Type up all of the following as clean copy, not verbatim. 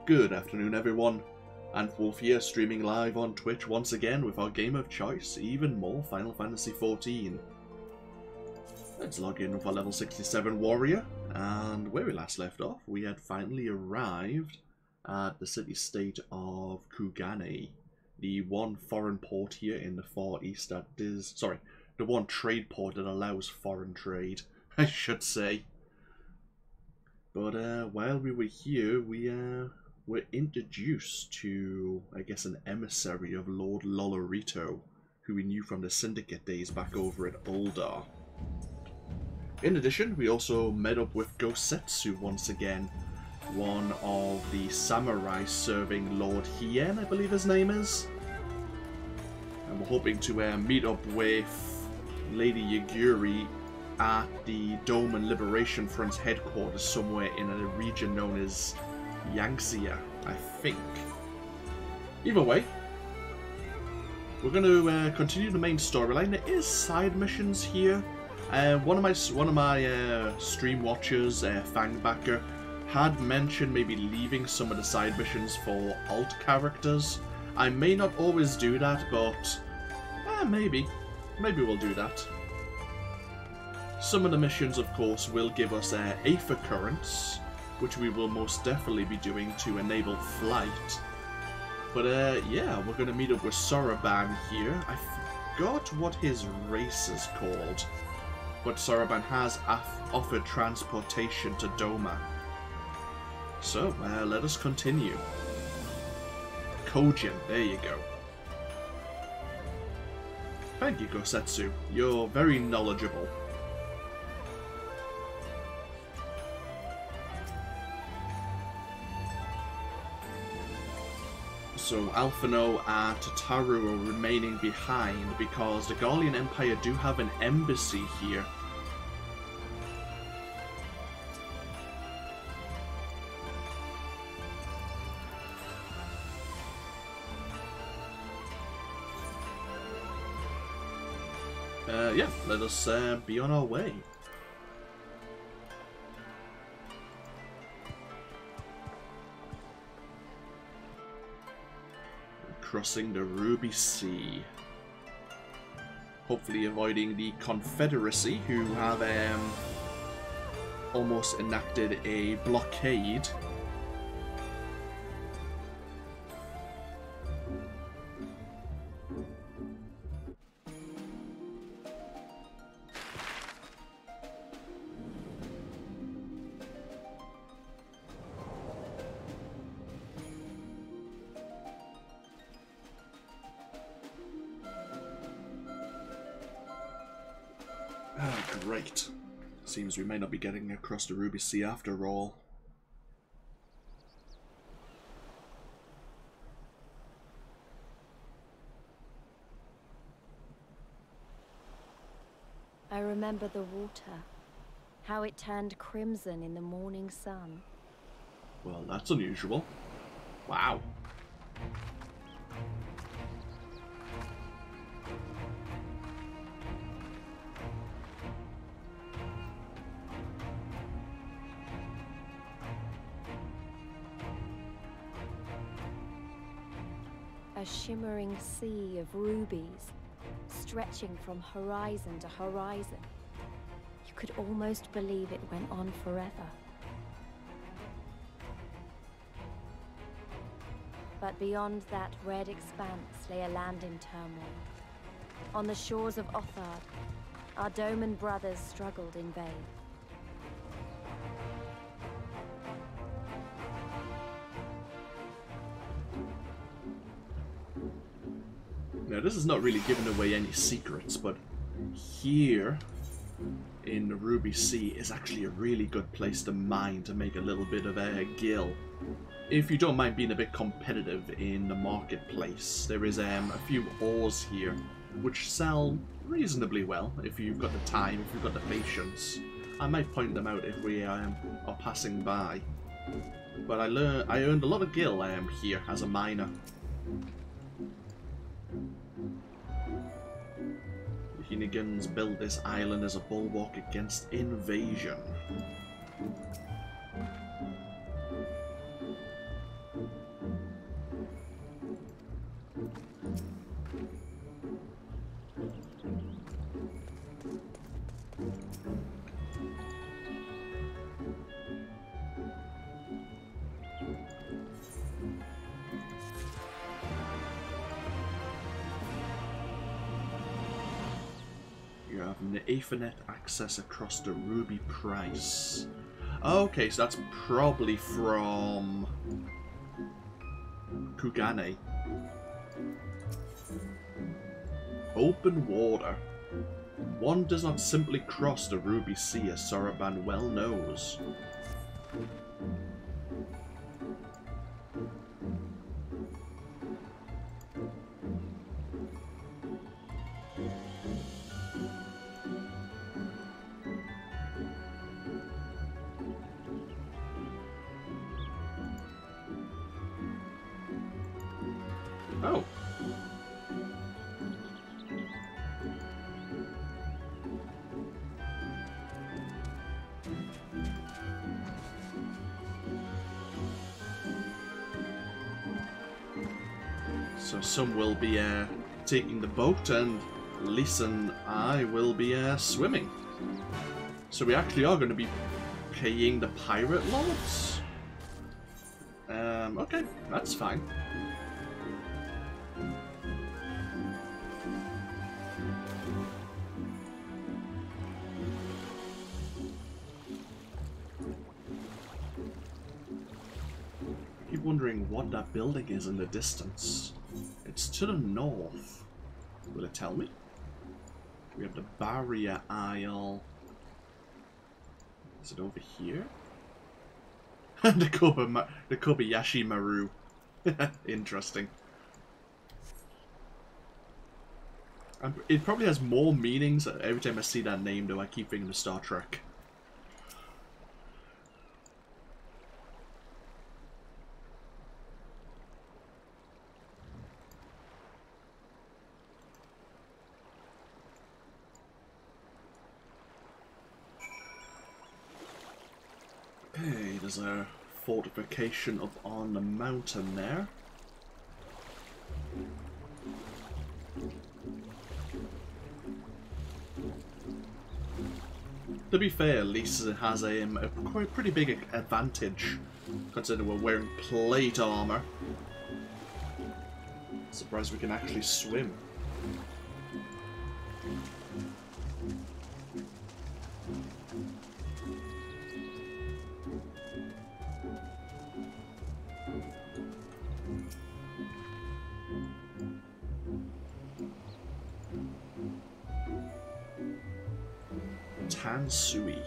Good afternoon everyone, AnthWolf here, streaming live on Twitch once again with our game of choice, even more Final Fantasy XIV. Let's log in with our level 67 warrior, and where we last left off, we had finally arrived at the city-state of Kugane, the one foreign port here in the Far East that is, the one trade port that allows foreign trade, I should say. But while we were here, we were introduced to, I guess, an emissary of Lord Lolorito, who we knew from the Syndicate days back over at Uldar. In addition, we also met up with Gosetsu once again, one of the samurai serving Lord Hien, I believe his name is. And we're hoping to meet up with Lady Yaguri at the Dome and Liberation Front's headquarters somewhere in a region known as Yangxia, I think. Either way, we're going to continue the main storyline. There is side missions here. One of my stream watchers, Fangbacker, had mentioned maybe leaving some of the side missions for alt characters. I may not always do that, but maybe we'll do that. Some of the missions, of course, will give us Aether Currents, which we will most definitely be doing to enable flight. But yeah, we're going to meet up with Soroban here. I forgot what his race is called, but Soroban has offered transportation to Doma. So, let us continue. Kojin, there you go. Thank you, Gosetsu. You're very knowledgeable. So Alphino and Tataru are remaining behind because the Garlean Empire do have an embassy here. Yeah, let us be on our way. Crossing the Ruby Sea. Hopefully avoiding the Confederacy, who have almost enacted a blockade. Great. Seems we may not be getting across the Ruby Sea after all. I remember the water, how it turned crimson in the morning sun. Well, that's unusual. Wow. A shimmering sea of rubies, stretching from horizon to horizon. You could almost believe it went on forever. But beyond that red expanse lay a land in turmoil. On the shores of Othard, our Doman brothers struggled in vain. Now, this is not really giving away any secrets, but here in the Ruby Sea is actually a really good place to mine to make a little bit of a gil. If you don't mind being a bit competitive in the marketplace, there is a few ores here which sell reasonably well if you've got the time, if you've got the patience. I might point them out if we are passing by. But I earned a lot of gil here as a miner. The Hinigans built this island as a bulwark against invasion. Ethernet access across the ruby price. Okay, so that's probably from Kugane. Open water. One does not simply cross the ruby sea, as Soroban well knows. Oh. So some will be taking the boat, and Lisa and I will be swimming. So we actually are going to be paying the pirate lords. Okay, that's fine. I keep wondering what that building is in the distance. It's to the north. Will it tell me? We have the barrier isle. Is it over here? the Kobayashi Maru. Interesting. It probably has more meanings. Every time I see that name, though, I keep thinking of Star Trek. Okay, there's a fortification up on the mountain there. To be fair, Lisa has a quite pretty big advantage, considering we're wearing plate armor. Surprised we can actually swim. Tansui.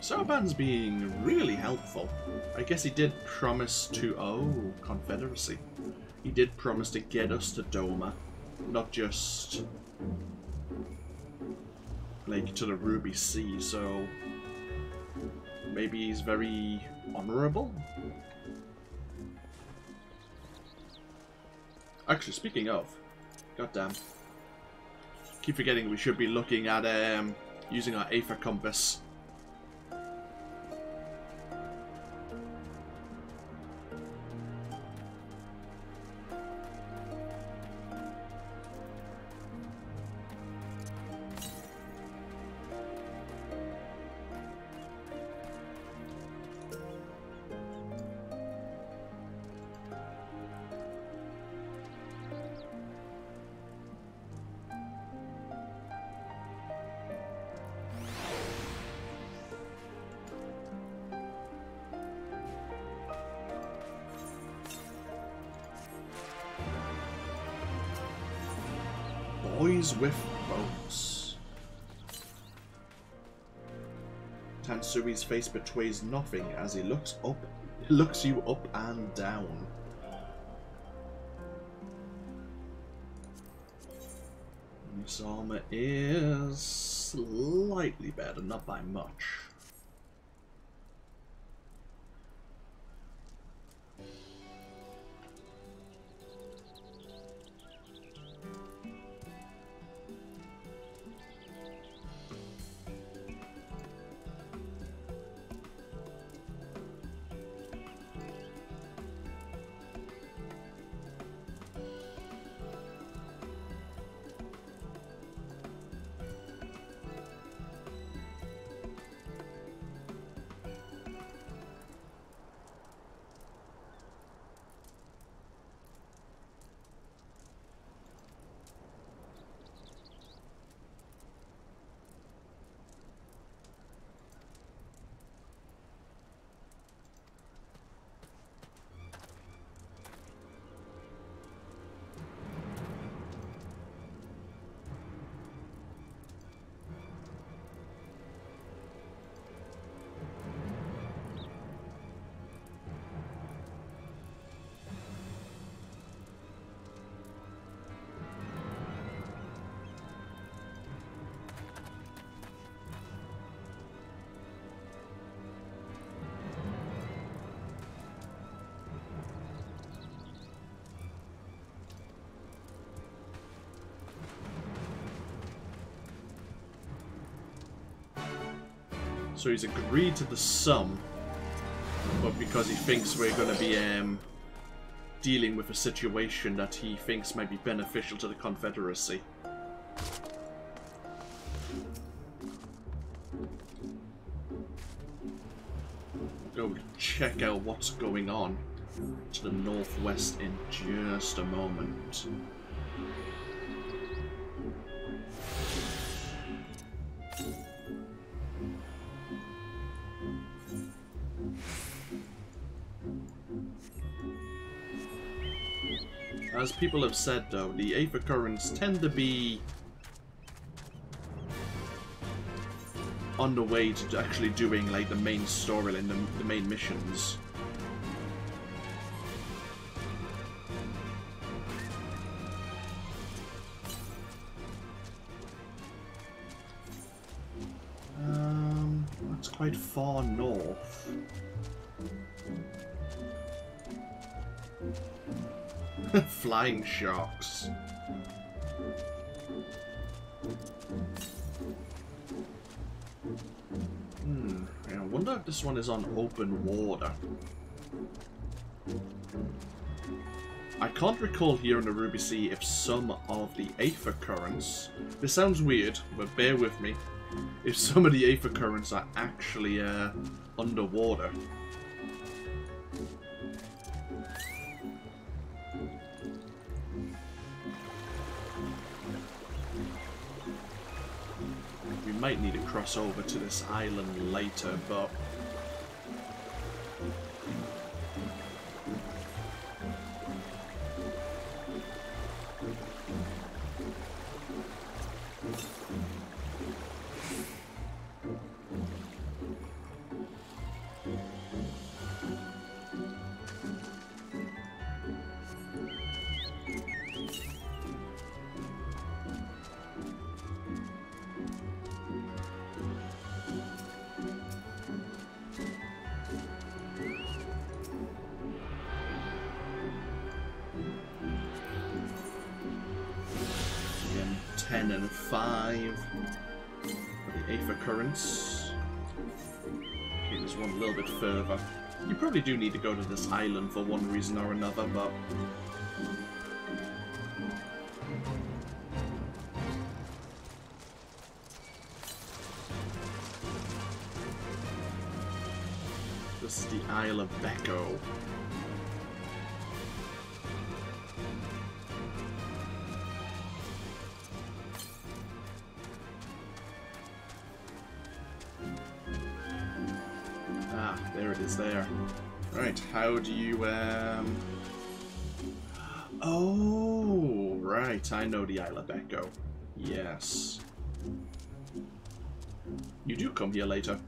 Soroban's being really helpful. I guess he did promise to... Oh, Confederacy. He did promise to get us to Doma. Not just... like, to the Ruby Sea, so... maybe he's very honourable? Actually, speaking of... goddamn. Keep forgetting we should be looking at using our Aether compass. Boys with boats. Tansui's face betrays nothing as he looks you up and down. This armor is slightly better, not by much. So he's agreed to the sum, but because he thinks we're going to be dealing with a situation that he thinks might be beneficial to the Confederacy. Go check out what's going on to the northwest in just a moment. As people have said, though, the 8th occurrence tend to be on the way to actually doing like the main storyline, the main missions. That's quite far north. Flying sharks. I wonder if this one is on open water. I can't recall here in the Ruby Sea if some of the 8th occurrence, this sounds weird, but bear with me, if some of the 8th occurrence are actually underwater. We might need to cross over to this island later, but again, 10 and 5 for the 8th occurrence. Okay, there's one a little bit further. You probably do need to go to this island for one reason or another, but this is the Isle of Becco. Ah, there it is there. Right, how do you, Oh, right, I know the Isle of Becco. Yes. You do come here later.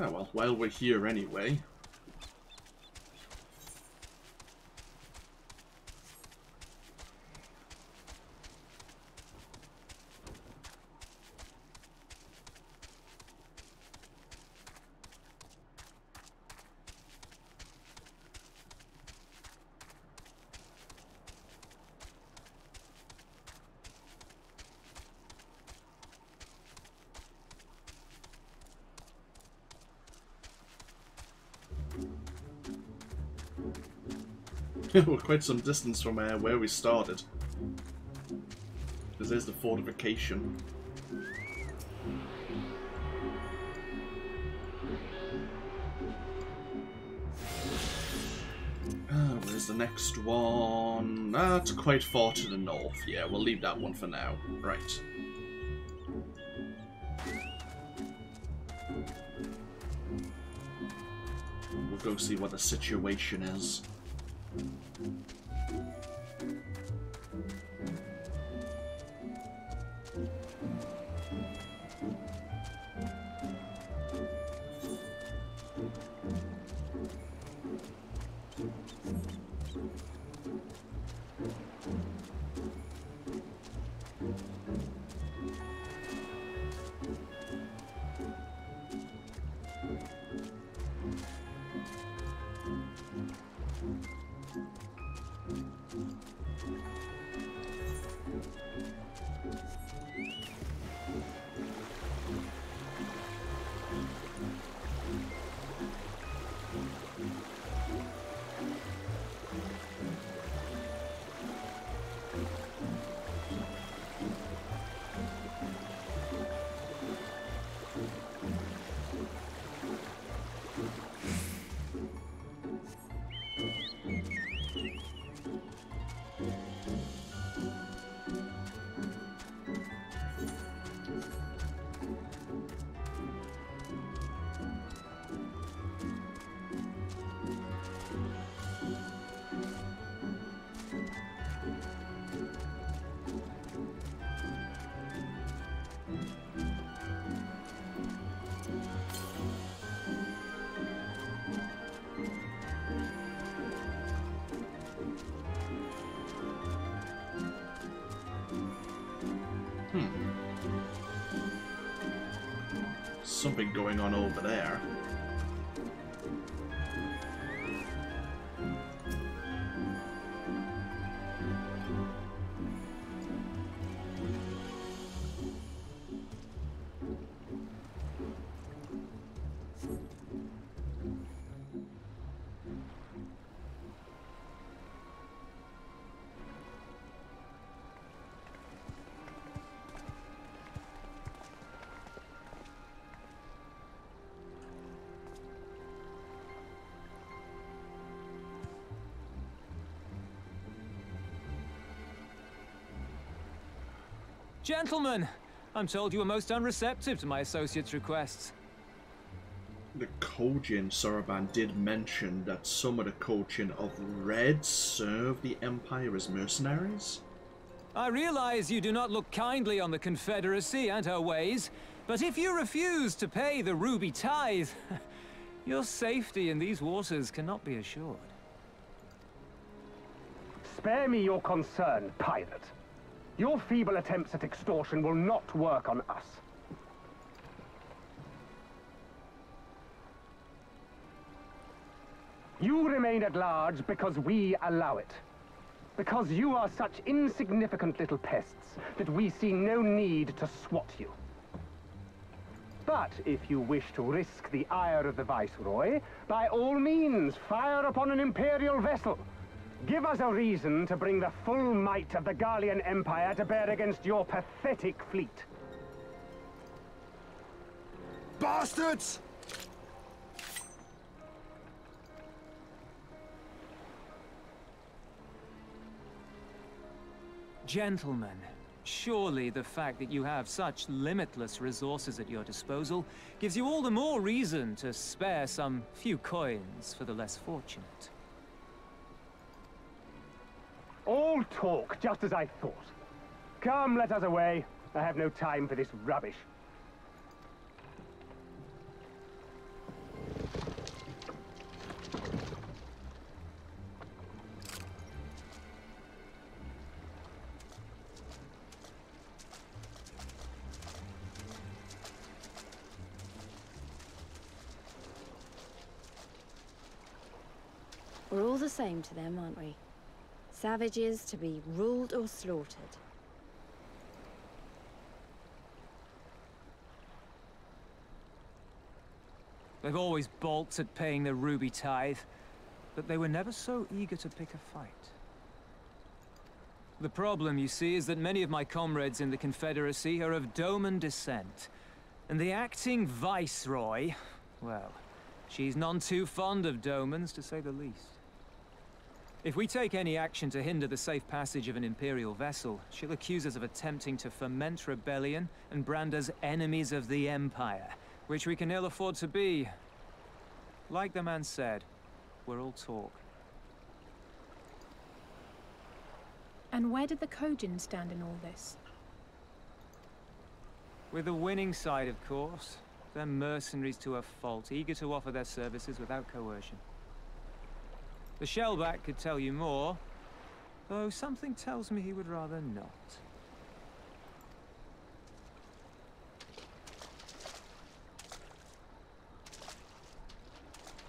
Oh well, while we're here anyway. We're quite some distance from where we started. Because there's the fortification. Where's the next one? It's quite far to the north. Yeah, we'll leave that one for now. Right. We'll go see what the situation is. Something going on over there. Gentlemen, I'm told you were most unreceptive to my associate's requests. The Kojin Soroban did mention that some of the Kojin of Red serve the Empire as mercenaries. I realize you do not look kindly on the Confederacy and her ways, but if you refuse to pay the ruby tithe, your safety in these waters cannot be assured. Spare me your concern, pirate. Your feeble attempts at extortion will not work on us. You remain at large because we allow it. Because you are such insignificant little pests that we see no need to swat you. But if you wish to risk the ire of the Viceroy, by all means, fire upon an Imperial vessel. Give us a reason to bring the full might of the Garlean Empire to bear against your pathetic fleet. Bastards! Gentlemen, surely the fact that you have such limitless resources at your disposal gives you all the more reason to spare some few coins for the less fortunate. All talk, just as I thought. Come, let us away. I have no time for this rubbish. We're all the same to them, aren't we? Savages to be ruled or slaughtered. They've always balked at paying the ruby tithe, but they were never so eager to pick a fight. The problem, you see, is that many of my comrades in the Confederacy are of Doman descent, and the acting Viceroy, well, she's none too fond of Domans, to say the least. If we take any action to hinder the safe passage of an Imperial vessel, she'll accuse us of attempting to foment rebellion and brand us enemies of the Empire, which we can ill afford to be. Like the man said, we're all talk. And where did the Kojin stand in all this? With the winning side, of course. They're mercenaries to a fault, eager to offer their services without coercion. The Shellback could tell you more, though something tells me he would rather not.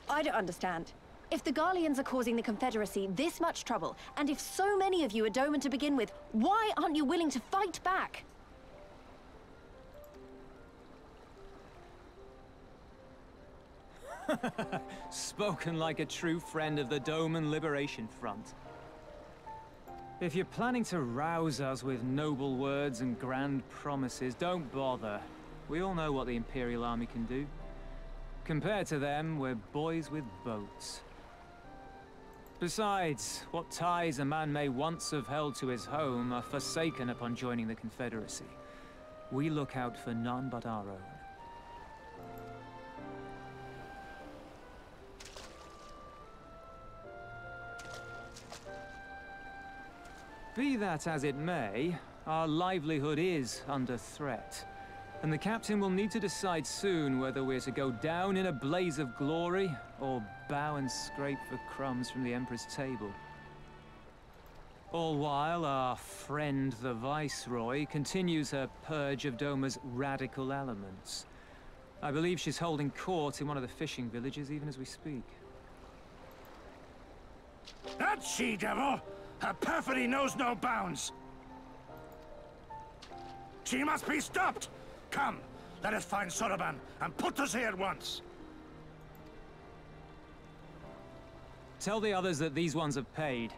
I don't understand. If the Garleans are causing the Confederacy this much trouble, and if so many of you are Doman to begin with, why aren't you willing to fight back? Spoken like a true friend of the Doman Liberation Front. If you're planning to rouse us with noble words and grand promises, don't bother. We all know what the Imperial Army can do. Compared to them, we're boys with boats. Besides, what ties a man may once have held to his home are forsaken upon joining the Confederacy. We look out for none but our own. Be that as it may, our livelihood is under threat. And the captain will need to decide soon whether we're to go down in a blaze of glory, or bow and scrape for crumbs from the Emperor's table. All while our friend the Viceroy continues her purge of Doma's radical elements. I believe she's holding court in one of the fishing villages even as we speak. That she-devil! Her perfidy knows no bounds! She must be stopped! Come, let us find Soroban and put us here at once! Tell the others that these ones have paid.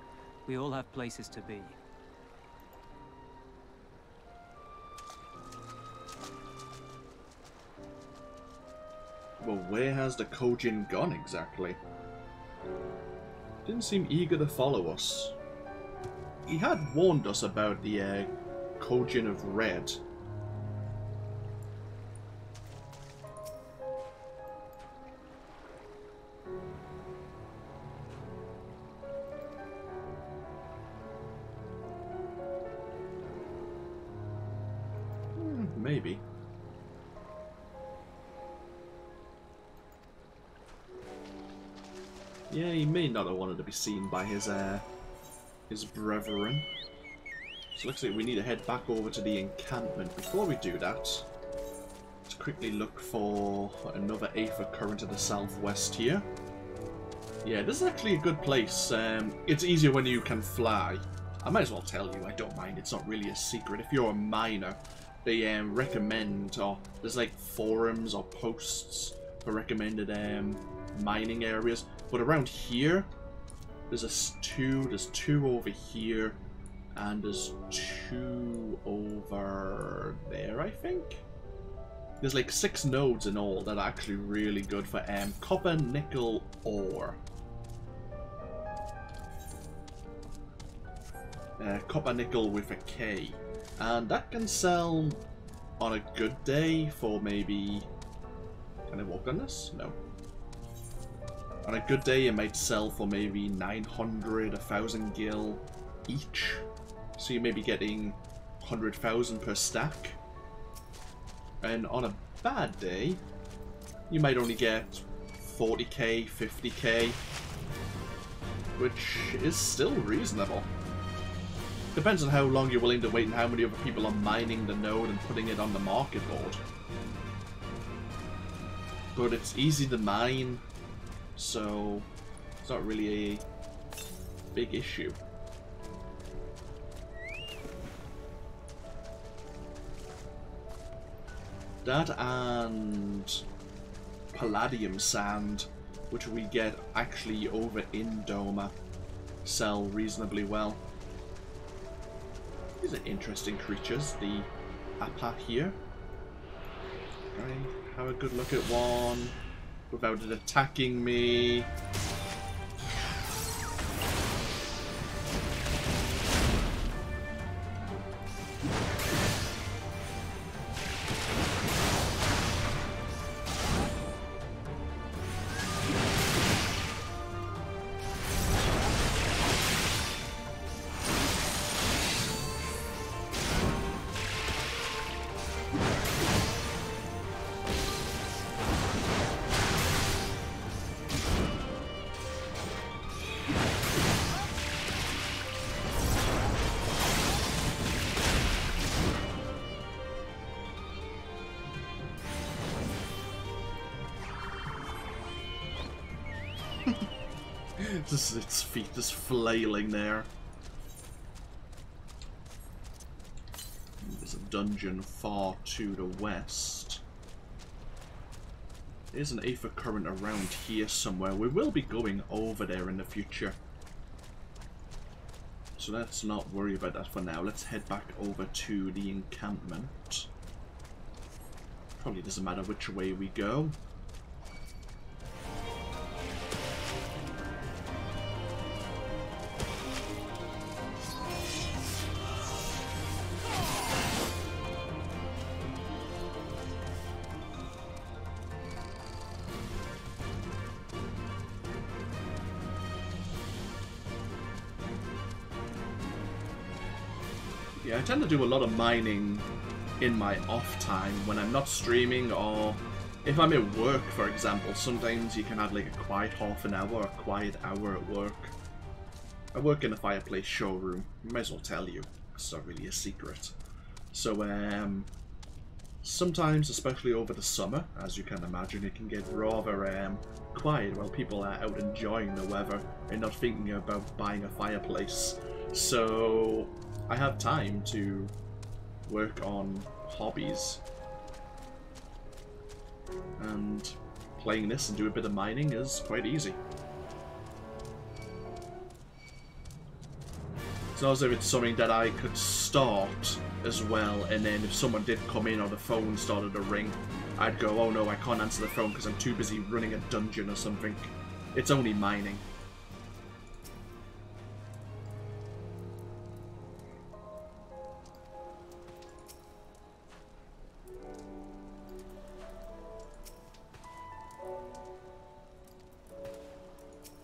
We all have places to be. Well, where has the Kojin gone exactly? Didn't seem eager to follow us. He had warned us about the Kojin of Red. Maybe. Yeah, he may not have wanted to be seen by his brethren. So looks like we need to head back over to the encampment. Before we do that, let's quickly look for another Aether current to the southwest here. Yeah, this is actually a good place. It's easier when you can fly. I might as well tell you, I don't mind. It's not really a secret. If you're a miner, they recommend, or there's like forums or posts for recommended mining areas. But around here, there's two over here, and there's two over there, I think. There's like 6 nodes in all that are actually really good for copper, nickel, ore. Copper, nickel with a K. And that can sell on a good day for maybe... Can I walk on this? No. On a good day, it might sell for maybe 900, 1,000 gil each. So you may be getting 100,000 per stack. And on a bad day, you might only get 40k, 50k. Which is still reasonable. Depends on how long you're willing to wait and how many other people are mining the node and putting it on the market board. But it's easy to mine, so it's not really a big issue. That and palladium sand, which we get actually over in Doma, sell reasonably well. These are interesting creatures, the Appa here. Can I have a good look at one without it attacking me? Just its feet just flailing there. There's a dungeon far to the west. There's an Aether current around here somewhere. We will be going over there in the future. So let's not worry about that for now. Let's head back over to the encampment. Probably doesn't matter which way we go. Yeah, I tend to do a lot of mining in my off time when I'm not streaming, or if I'm at work, for example. Sometimes you can have like a quiet half an hour or a quiet hour at work. I work in a fireplace showroom. Might as well tell you. It's not really a secret. So, sometimes, especially over the summer, as you can imagine, it can get rather quiet while people are out enjoying the weather and not thinking about buying a fireplace. So, I have time to work on hobbies. And playing this and do a bit of mining is quite easy. It's not as if it's something that I could start as well, and then if someone did come in or the phone started to ring, I'd go, oh no, I can't answer the phone because I'm too busy running a dungeon or something. It's only mining.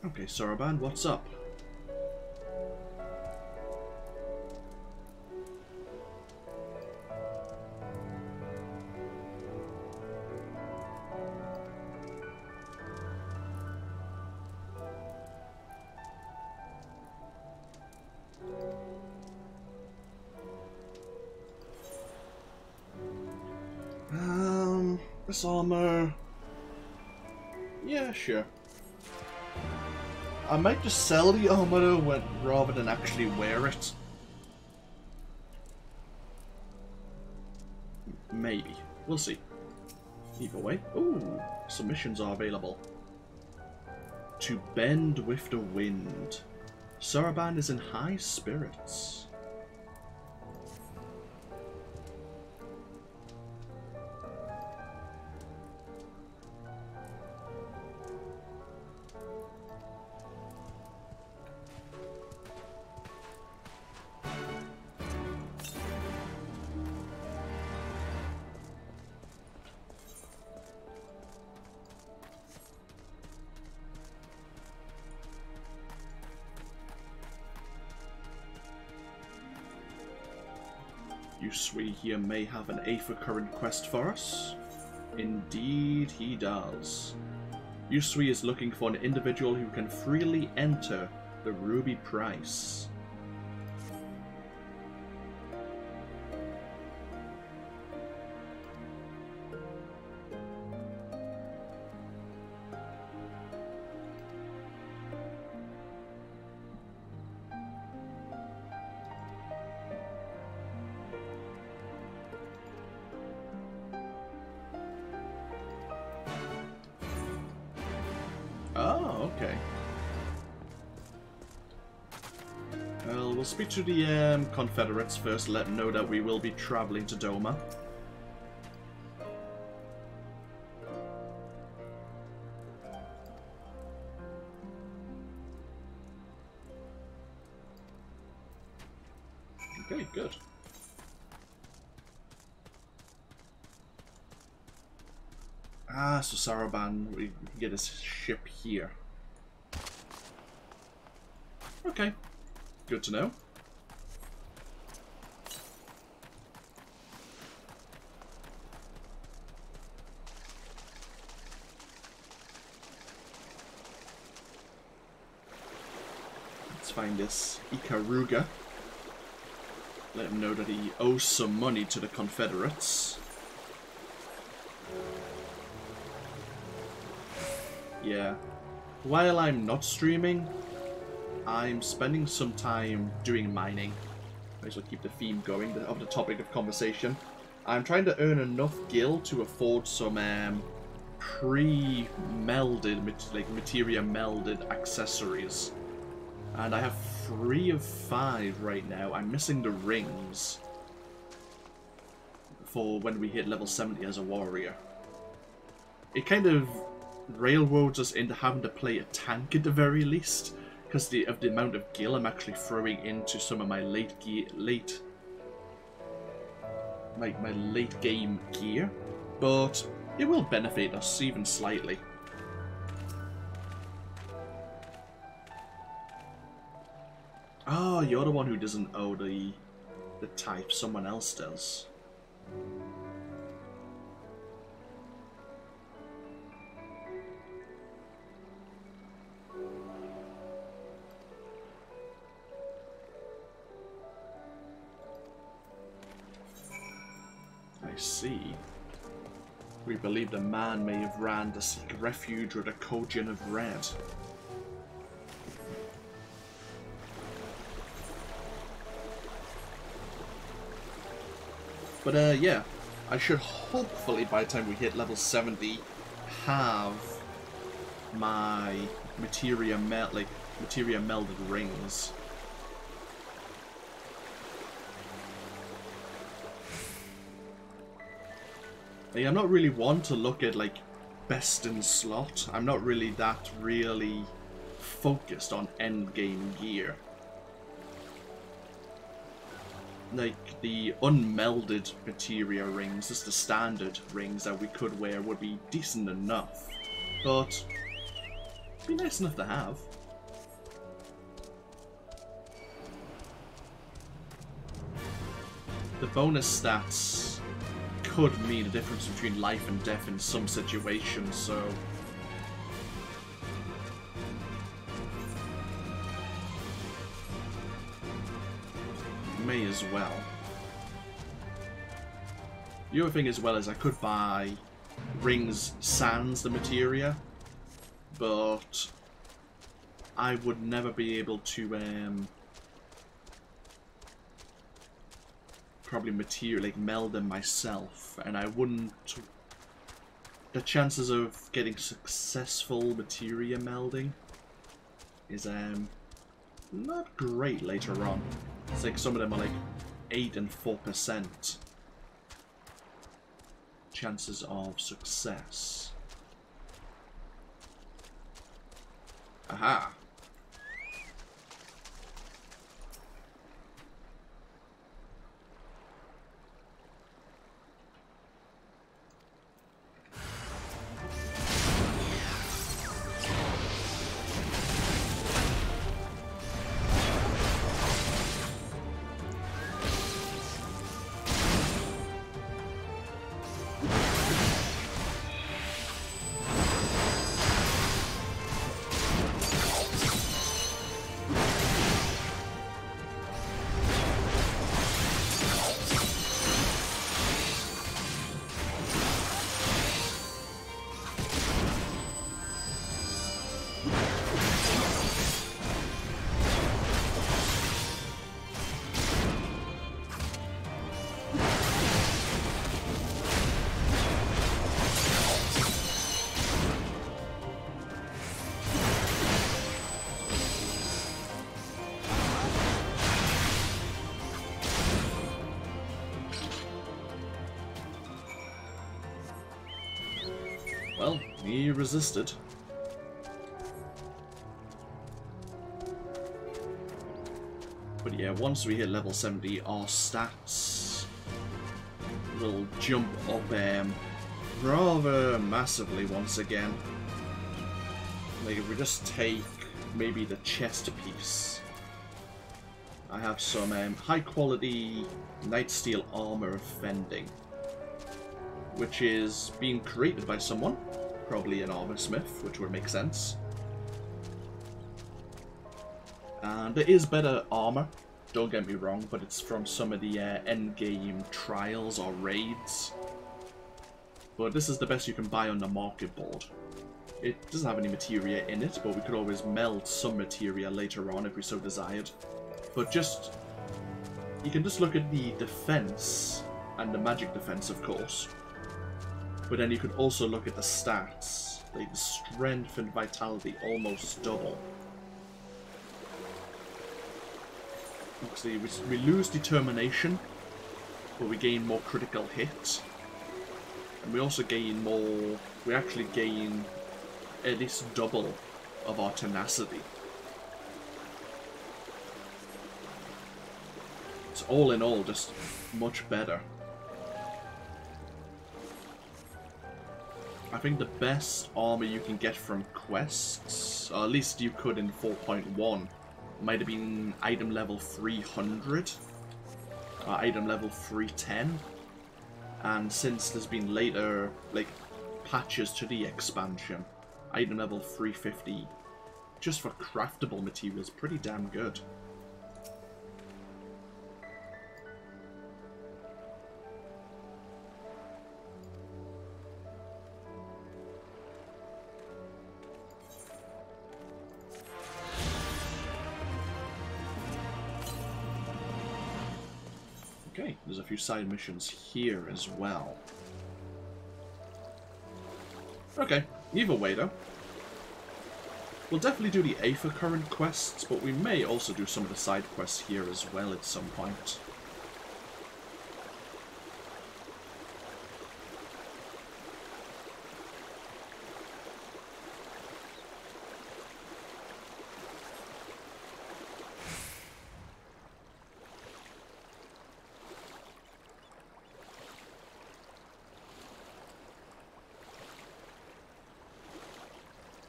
Okay, Soroban, what's up? This armor... Yeah, sure. I might just sell the armor rather than actually wear it. Maybe. We'll see. Either way. Ooh, submissions are available. To bend with the wind. Soroban is in high spirits. Yusui here may have an Aether Current quest for us. Indeed he does. Yusui is looking for an individual who can freely enter the Ruby Price. Oh, okay. Well, we'll speak to the Confederates first, let them know that we will be travelling to Doma. Okay, good. Ah, so Soroban, we can get his ship here. Okay, good to know. Let's find this Ikaruga. Let him know that he owes some money to the Confederates. Yeah. While I'm not streaming, I'm spending some time doing mining. Might as well keep the theme going of the topic of conversation. I'm trying to earn enough gil to afford some pre-melded, like materia melded accessories. And I have 3 of 5 right now. I'm missing the rings for when we hit level 70 as a warrior. It kind of railroads us into having to play a tank at the very least, because of the amount of gil I'm actually throwing into some of my late game gear, but it will benefit us even slightly. Oh, you're the one who doesn't owe the type, someone else does. I see. We believe the man may have ran to seek refuge with a Kojin of Red. But yeah, I should hopefully by the time we hit level 70 have my materia melded rings. Like, I'm not really one to look at like best in slot. I'm not really that really focused on end game gear. Like, the unmelded materia rings, just the standard rings that we could wear, would be decent enough. But it'd be nice enough to have. The bonus stats could mean a difference between life and death in some situations, so may as well. The other thing as well is I could buy rings sans the materia, but I would never be able to probably meld them myself, and I wouldn't. The chances of getting successful materia melding is not great later on. It's like some of them are like 8 and 4% chances of success. Aha! Well, he resisted. But yeah, once we hit level 70, our stats will jump up rather massively once again. Like, if we just take maybe the chest piece, I have some high quality Night Steel armor of Fending, which is being created by someone, probably an armor smith, which would make sense. And there is better armor, don't get me wrong, but it's from some of the endgame trials or raids. But this is the best you can buy on the market board. It doesn't have any materia in it, but we could always meld some materia later on if we so desired. But just, you can just look at the defense, and the magic defense of course. But then you could also look at the stats, like the strength and vitality almost double. Actually, we lose determination, but we gain more critical hit. And we also gain more, we actually gain at least double of our tenacity. It's all in all just much better. I think the best armor you can get from quests, or at least you could in 4.1, might have been item level 300, or item level 310, and since there's been later, like, patches to the expansion, item level 350, just for craftable materials, pretty damn good. Okay, there's a few side missions here as well. Okay, either way though. We'll definitely do the Aether current quests, but we may also do some of the side quests here as well at some point.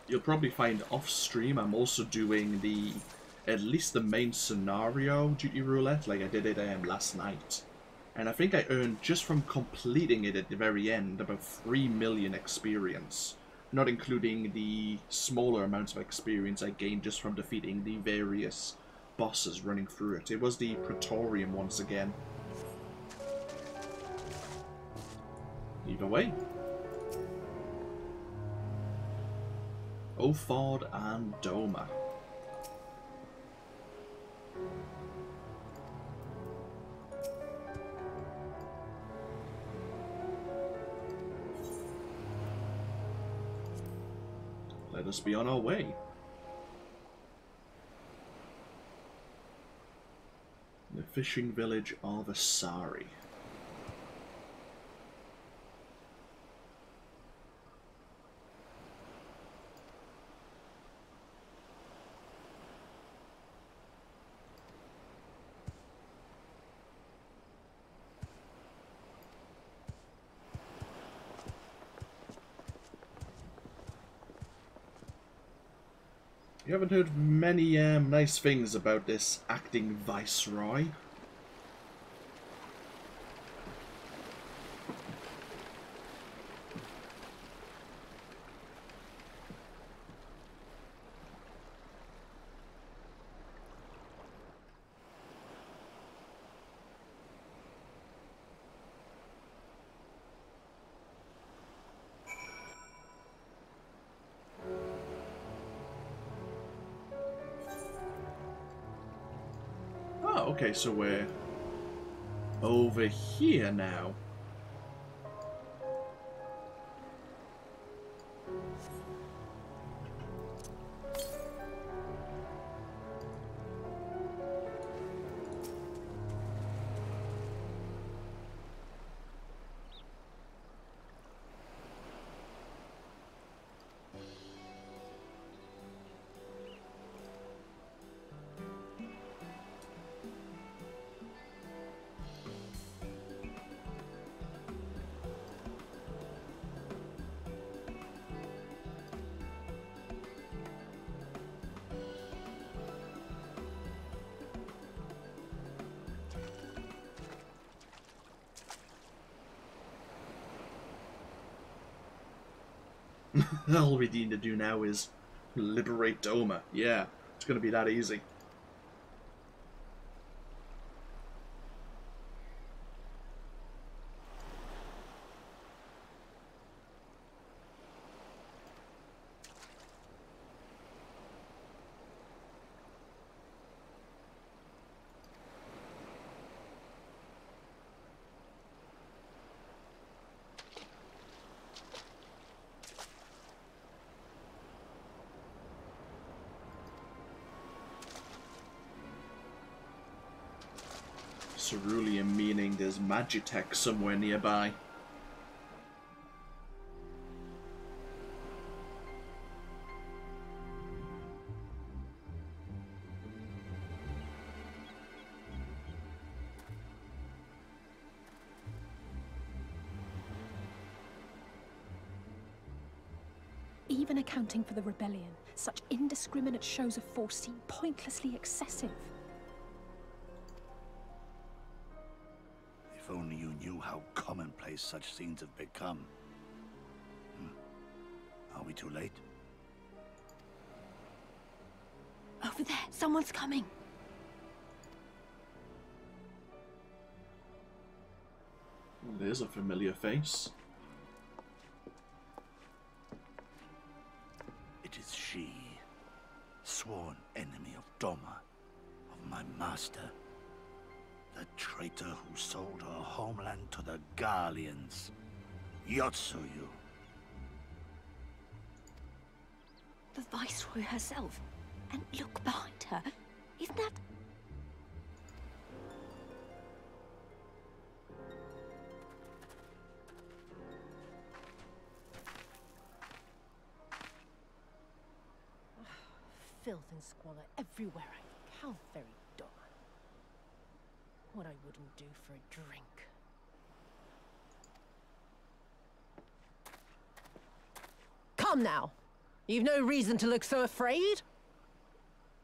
You'll probably find off stream I'm also doing at least the main scenario duty roulette, like I did it last night. And I think I earned, just from completing it at the very end, about 3 million experience. Not including the smaller amounts of experience I gained just from defeating the various bosses running through it. It was the Praetorium once again. Either way. Ophod and Doma. Let us be on our way. The fishing village of Asari. You haven't heard many nice things about this acting viceroy. Okay, so we're over here now. All we need to do now is liberate Doma. Yeah, it's gonna be that easy. Cerulean meaning there's Magitech somewhere nearby. Even accounting for the rebellion, such indiscriminate shows of force seem pointlessly excessive. If only you knew how commonplace such scenes have become. Are we too late? Over there, someone's coming. There's a familiar face. It is she, sworn enemy of Doma, of my master. the traitor who sold her homeland to the Garleans. Yotsuyu. The Viceroy herself. And look behind her. Isn't that... Filth and squalor everywhere, I think. How very dull. What I wouldn't do for a drink. Come now! You've no reason to look so afraid.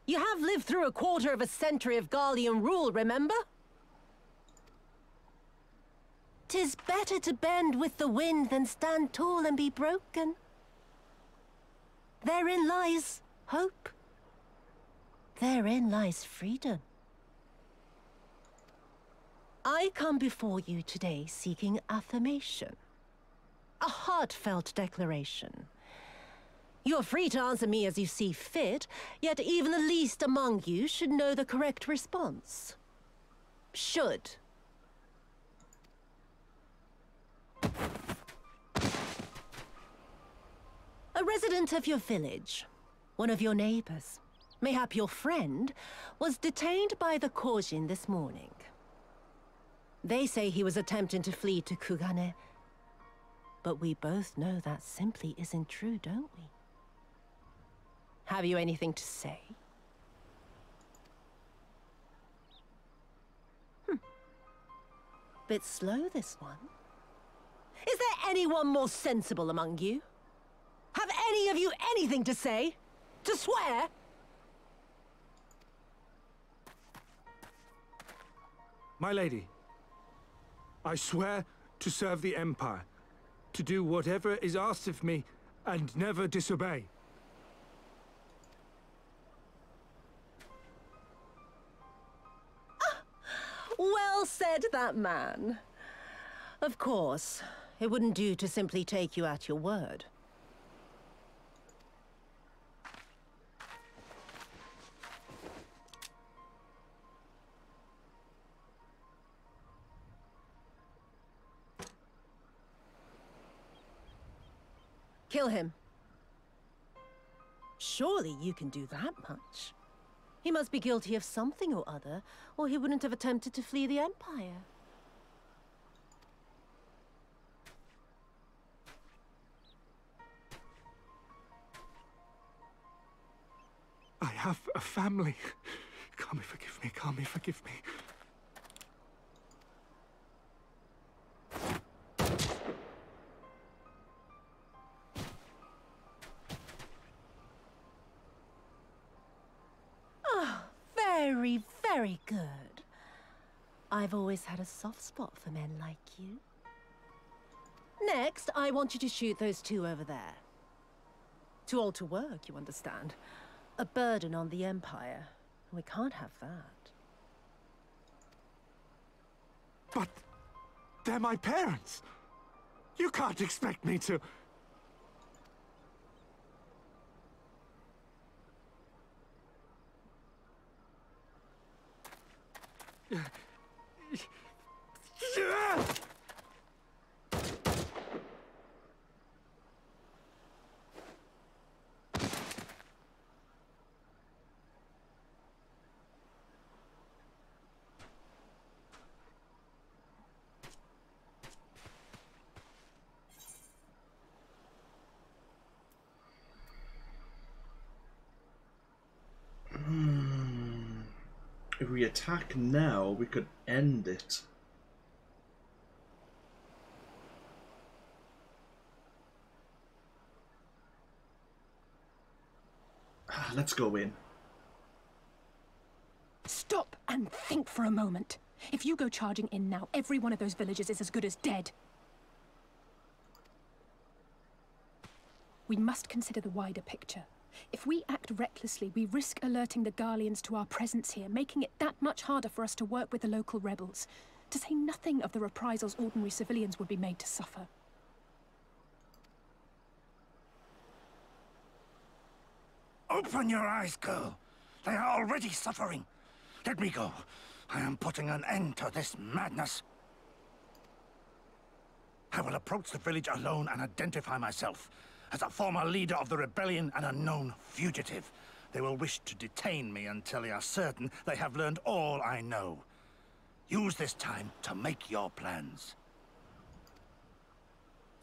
You have lived through a quarter of a century of Garlean rule, remember? 'Tis better to bend with the wind than stand tall and be broken. Therein lies hope. Therein lies freedom. I come before you today seeking affirmation. A heartfelt declaration. You are free to answer me as you see fit, yet even the least among you should know the correct response. Should. A resident of your village, one of your neighbors, mayhap your friend, was detained by the Kojin this morning. They say he was attempting to flee to Kugane, but we both know that simply isn't true, don't we? Have you anything to say? Bit slow, this one. Is there anyone more sensible among you? Have any of you anything to say? To swear? My lady, I swear to serve the Empire, to do whatever is asked of me, and never disobey. Well said, that man. Of course, it wouldn't do to simply take you at your word. Kill him. Surely you can do that much. He must be guilty of something or other, or he wouldn't have attempted to flee the Empire. I have a family. Kami, forgive me. Kami, forgive me. Very, very good. I've always had a soft spot for men like you. Next, I want you to shoot those two over there. Too old to work, you understand. A burden on the Empire. We can't have that. But they're my parents. You can't expect me to... If we attack now, we could end it. Let's go in. Stop and think for a moment. If you go charging in now, every one of those villagers is as good as dead. We must consider the wider picture. If we act recklessly, we risk alerting the Garleans to our presence here, making it that much harder for us to work with the local rebels, to say nothing of the reprisals ordinary civilians would be made to suffer. Open your eyes, girl. They are already suffering. Let me go. I am putting an end to this madness. I will approach the village alone and identify myself as a former leader of the rebellion and a known fugitive. They will wish to detain me until they are certain they have learned all I know. Use this time to make your plans.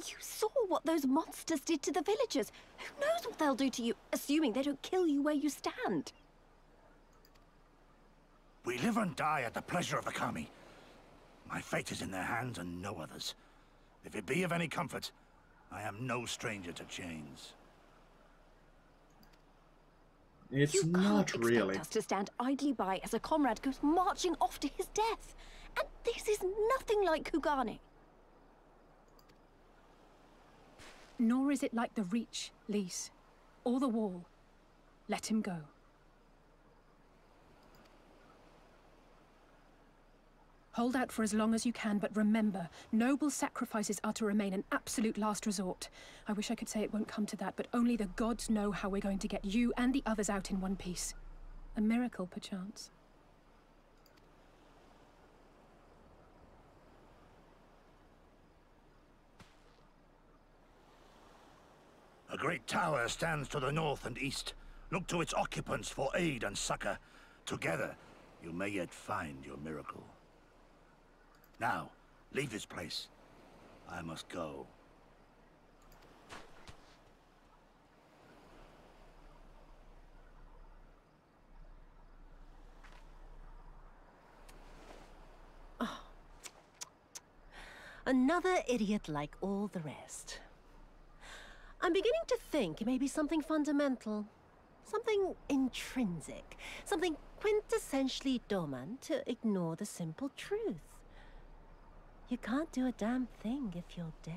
You saw what those monsters did to the villagers. Who knows what they'll do to you, assuming they don't kill you where you stand? We live and die at the pleasure of the Kami. My fate is in their hands and no others. If it be of any comfort, I am no stranger to chains. It's You not can't really. expect us to stand idly by as a comrade goes marching off to his death. And this is nothing like Kugane. Nor is it like the Reach, Lise, or the Wall. Let him go. Hold out for as long as you can, but remember, noble sacrifices are to remain an absolute last resort. I wish I could say it won't come to that, but only the gods know how we're going to get you and the others out in one piece. A miracle, perchance. A great tower stands to the north and east. Look to its occupants for aid and succor. Together, you may yet find your miracle. Now, leave this place. I must go. Another idiot like all the rest. I'm beginning to think it may be something fundamental. Something intrinsic. Something quintessentially Doman to ignore the simple truth. You can't do a damn thing if you're dead.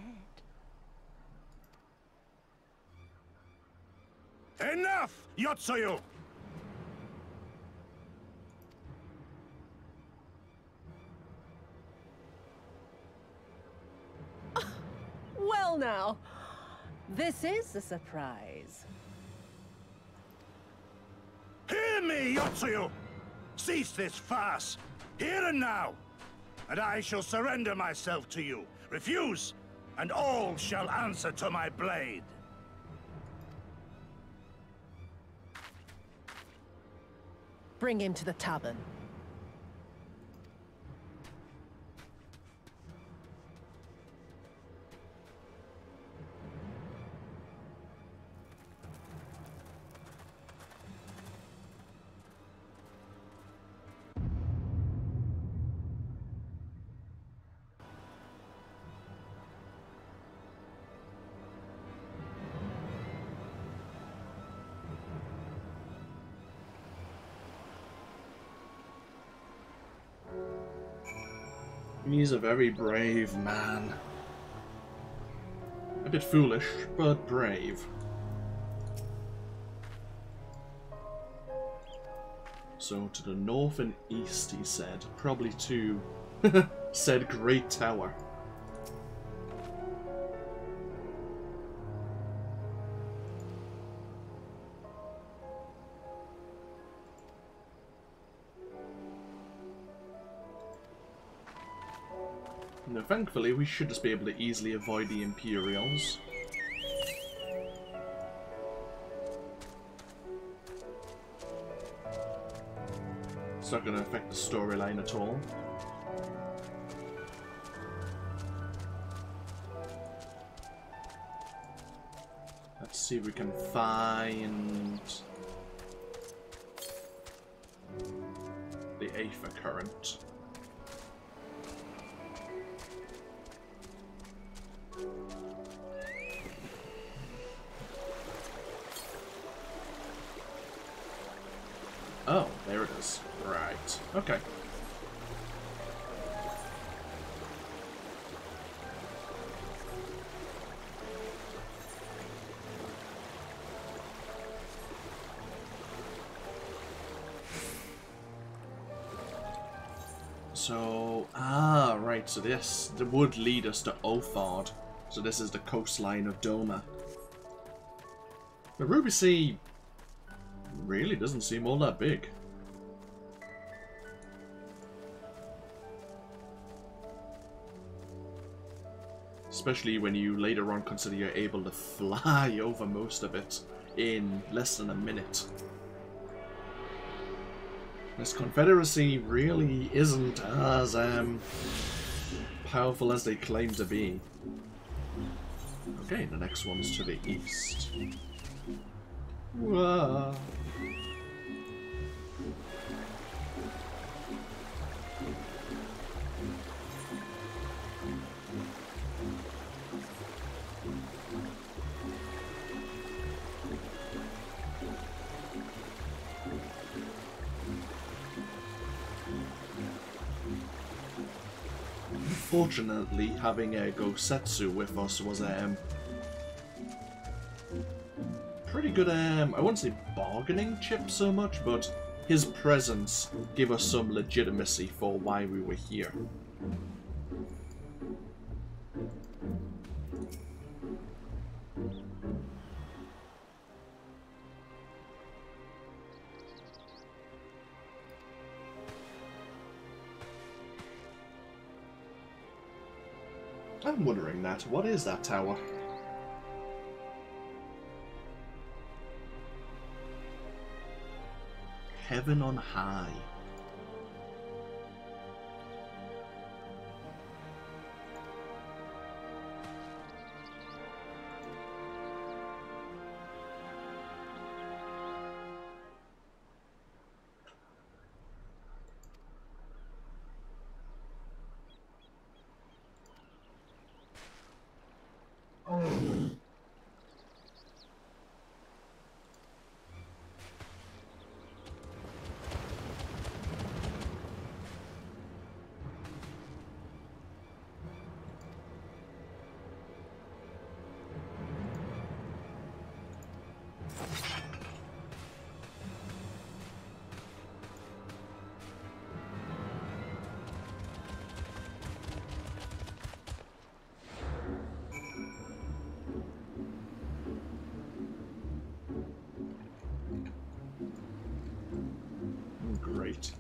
Enough, Yotsuyu! Well now, this is a surprise. Hear me, Yotsuyu! Cease this farce, here and now, and I shall surrender myself to you. Refuse, and all shall answer to my blade. Bring him to the tavern. He's a very brave man. A bit foolish, but brave. So to the north and east, he said. Probably to said Great Tower. No, thankfully, we should just be able to easily avoid the Imperials. It's not going to affect the storyline at all. Let's see if we can find the Aether Current. Oh, there it is. Right. Okay. So, right, so this would lead us to Othard. So this is the coastline of Doma. The Ruby Sea really doesn't seem all that big. especially when you later on consider you're able to fly over most of it in less than a minute. This Confederacy really isn't as powerful as they claim to be. Okay, the next one's to the east. Whoa. Fortunately, having a Gosetsu with us was pretty good, I wouldn't say bargaining chip so much, but his presence gave us some legitimacy for why we were here. I'm wondering that. What is that tower? Heaven on high. Great.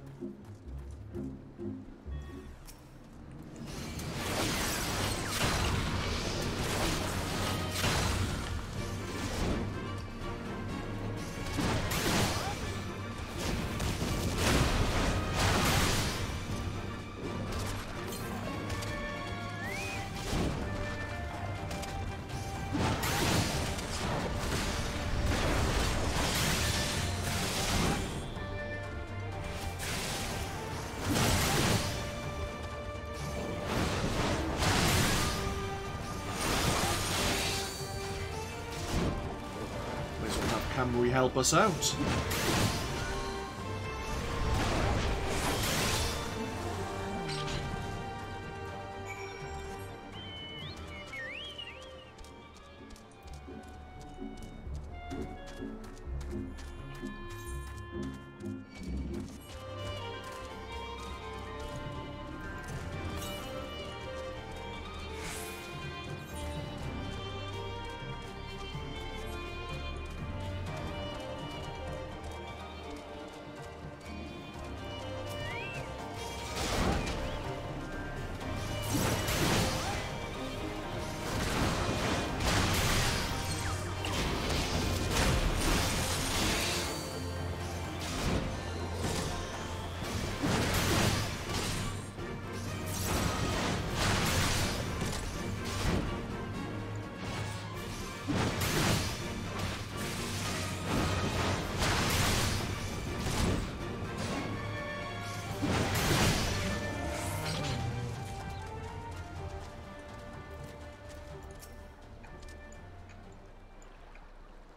Can we help us out?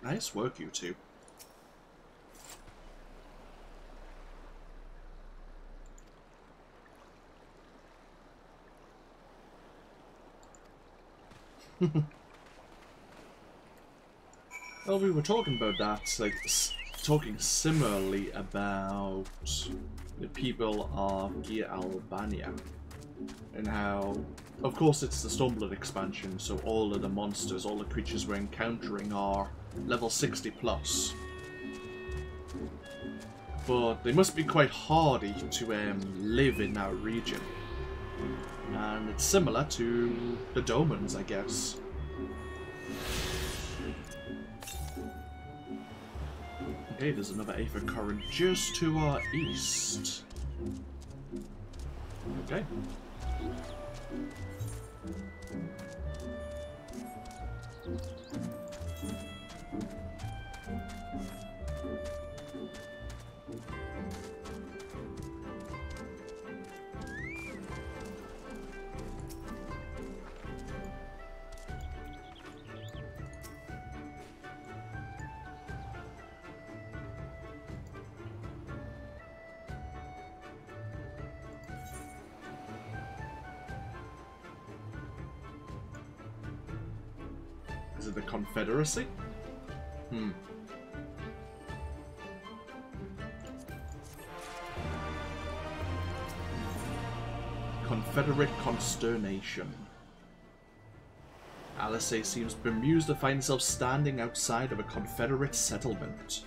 Nice work, you two. Well, we were talking about that, like, talking similarly about the people of Albania, and how, of course, it's the Stormblood expansion, so all of the monsters, all the creatures we're encountering are level 60 plus. But they must be quite hardy to live in that region. And it's similar to the Domans, I guess. Okay, there's another Aether current just to our east. Okay. Is it the Confederacy? Confederate consternation. Alice seems bemused to find himself standing outside of a Confederate settlement.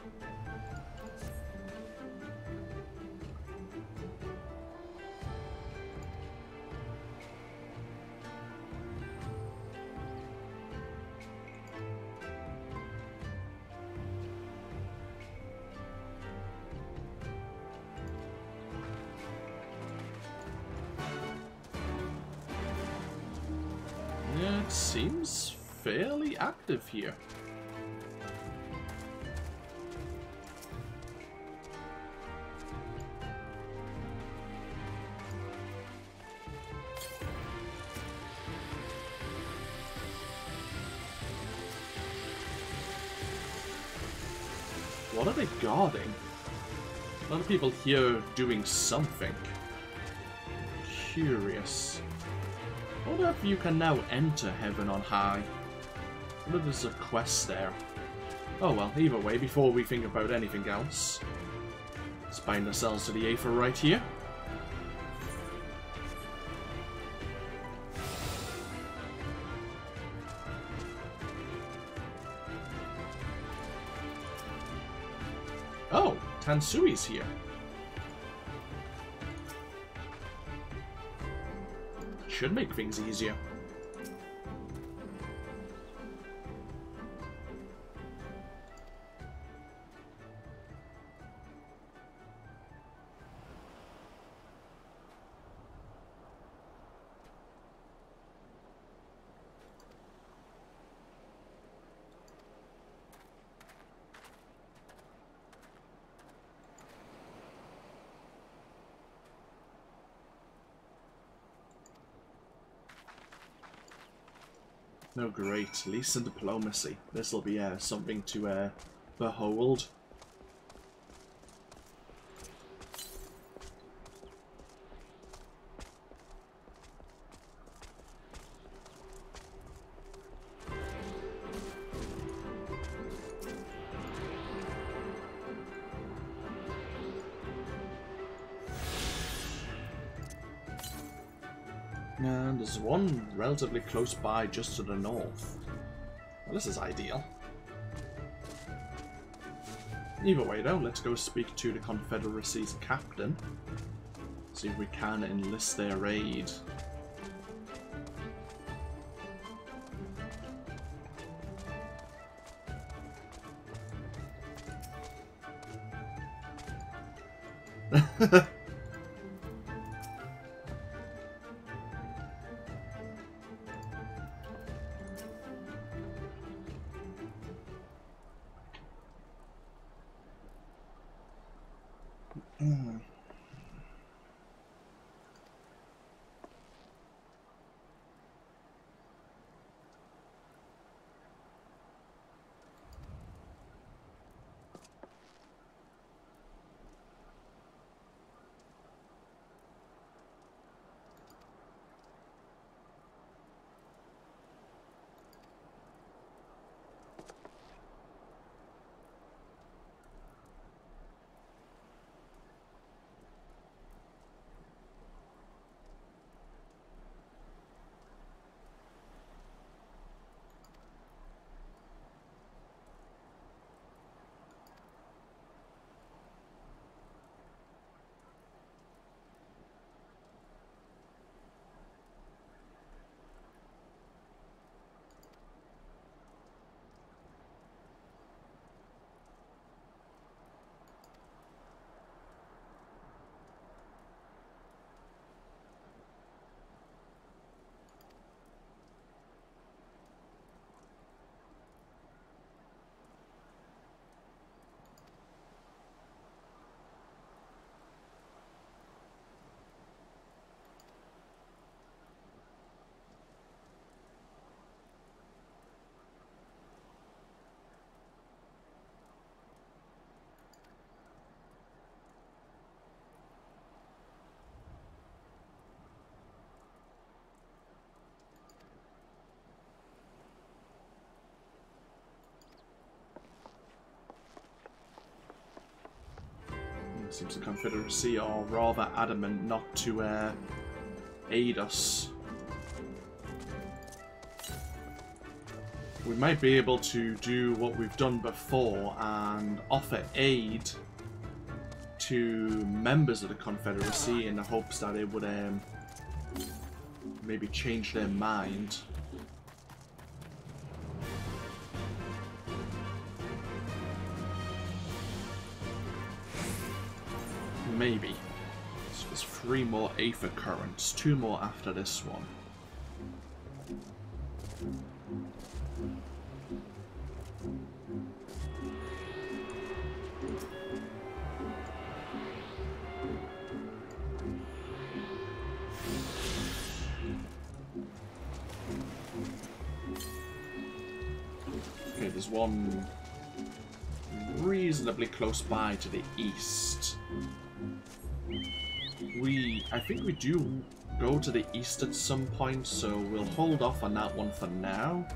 Yeah, it seems fairly active here. What are they guarding? A lot of people here doing something. Curious. What if you can now enter heaven on high? What if there's a quest there? Oh well, either way, before we think about anything else, let's bind ourselves to the Aether right here. Oh, Tansui's here. Should make things easier. No, great. At least in diplomacy. This will be something to behold. And there's one relatively close by just to the north. Well, this is ideal. Either way though, let's go speak to the Confederacy's captain. See if we can enlist their aid. Seems the Confederacy are rather adamant not to aid us. We might be able to do what we've done before and offer aid to members of the Confederacy in the hopes that it would maybe change their mind. Maybe. So there's 3 more Aether Currents, 2 more after this one. Okay, there's one reasonably close by to the east. I think we do go to the east at some point, so we'll hold off on that one for now.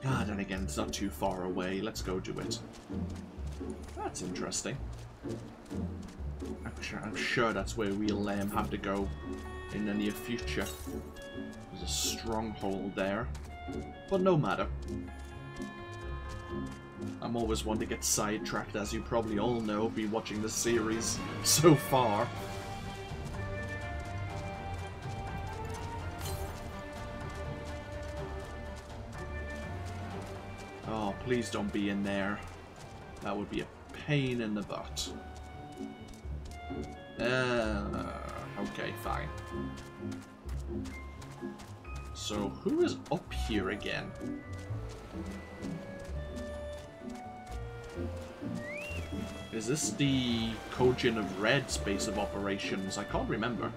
Ah, then again, it's not too far away. Let's go do it. That's interesting. I'm sure that's where we'll have to go in the near future. There's a stronghold there. But no matter. I'm always one to get sidetracked, as you probably all know, be watching the series so far. Oh, please don't be in there. That would be a pain in the butt. Okay, fine. So, who is up here again? Is this the Kojin of Red's base of operations? I can't remember.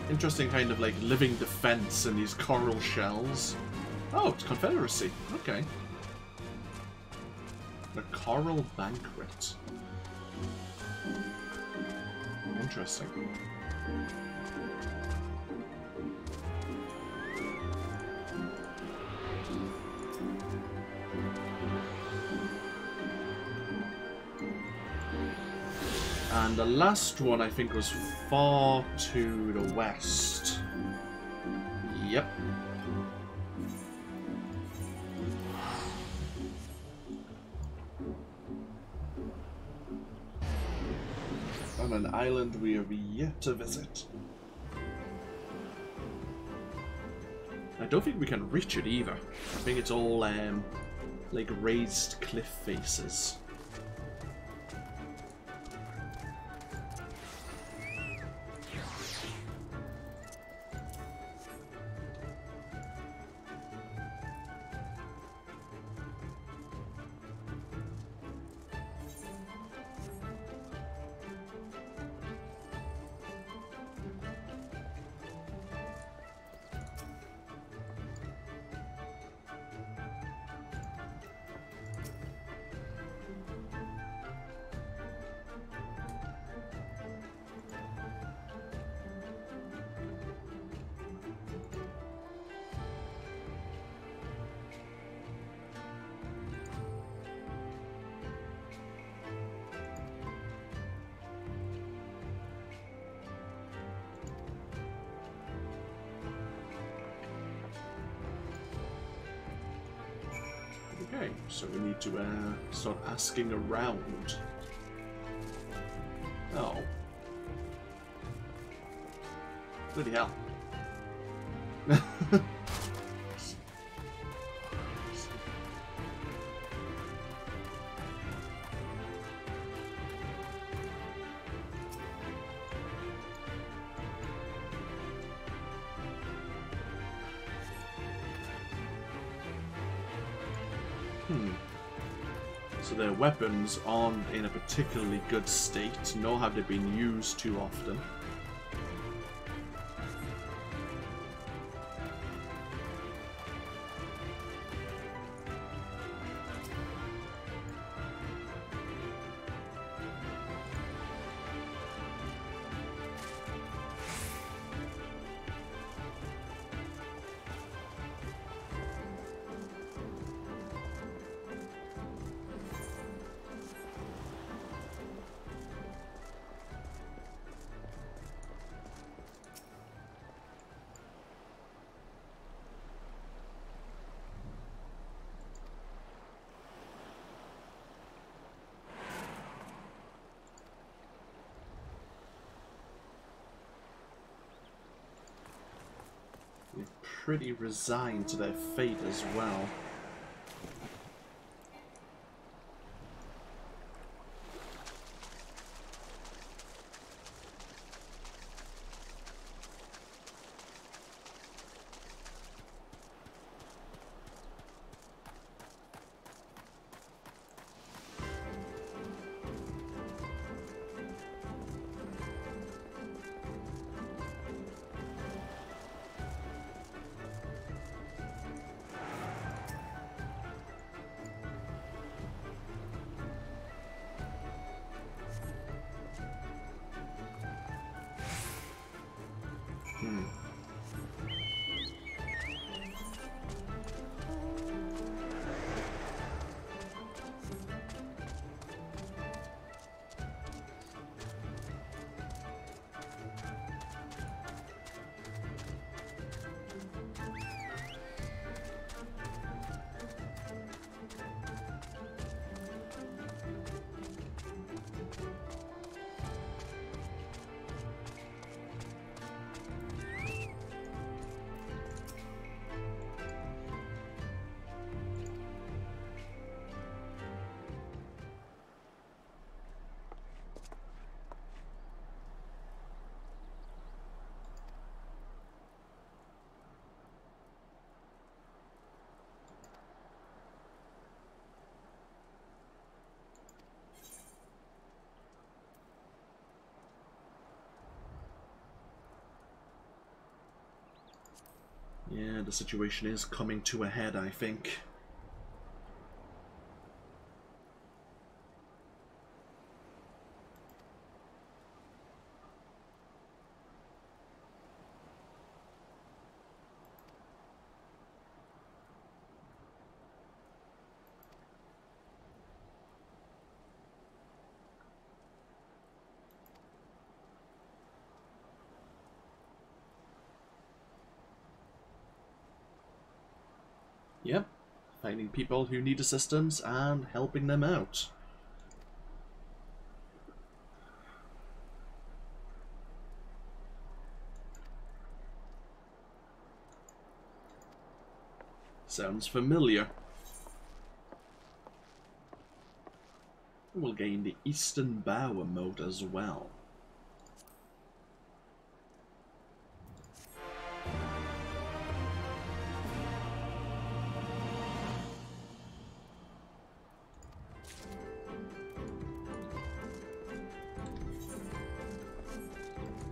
Interesting kind of like living defense in these coral shells. Oh, it's Confederacy. Okay. The Coral Banquet. Interesting. And the last one, I think, was far to the west. Yep. On an island we have yet to visit. I don't think we can reach it either. I think it's all, like raised cliff faces. Okay, so we need to start asking around. Oh. Bloody hell. So their weapons aren't in a particularly good state, nor have they been used too often. They're pretty resigned to their fate as well. Yeah, the situation is coming to a head, I think. Yep, finding people who need assistance and helping them out. Sounds familiar. We'll gain the Eastern Bow emote as well.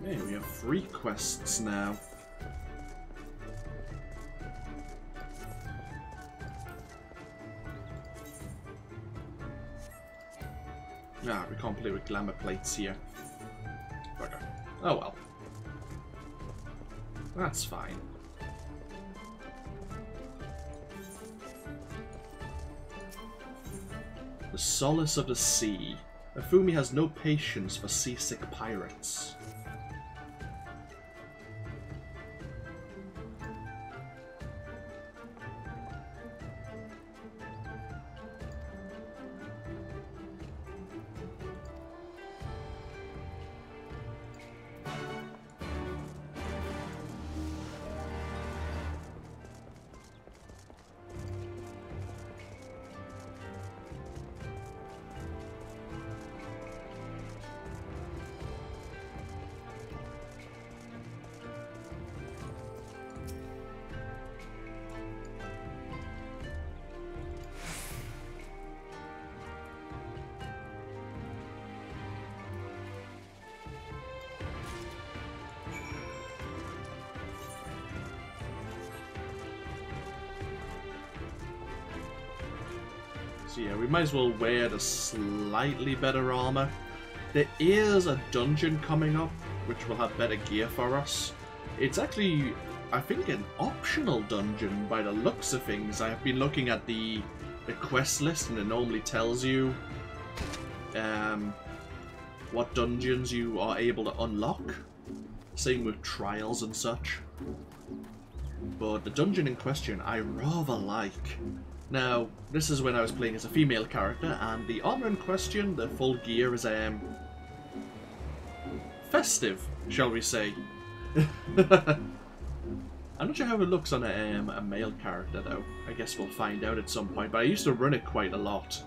Hey, we have 3 quests now. Ah, we can't play with glamour plates here. Bugger. Oh well. That's fine. The Solace of the Sea. Afumi has no patience for seasick pirates. So yeah, we might as well wear the slightly better armor. There is a dungeon coming up, which will have better gear for us. It's actually, I think, an optional dungeon by the looks of things. I have been looking at the quest list, and it normally tells you what dungeons you are able to unlock. Same with trials and such. But the dungeon in question I rather like. Now, this is when I was playing as a female character, and the armor in question, the full gear, is festive, shall we say. I'm not sure how it looks on a male character, though. I guess we'll find out at some point, but I used to run it quite a lot.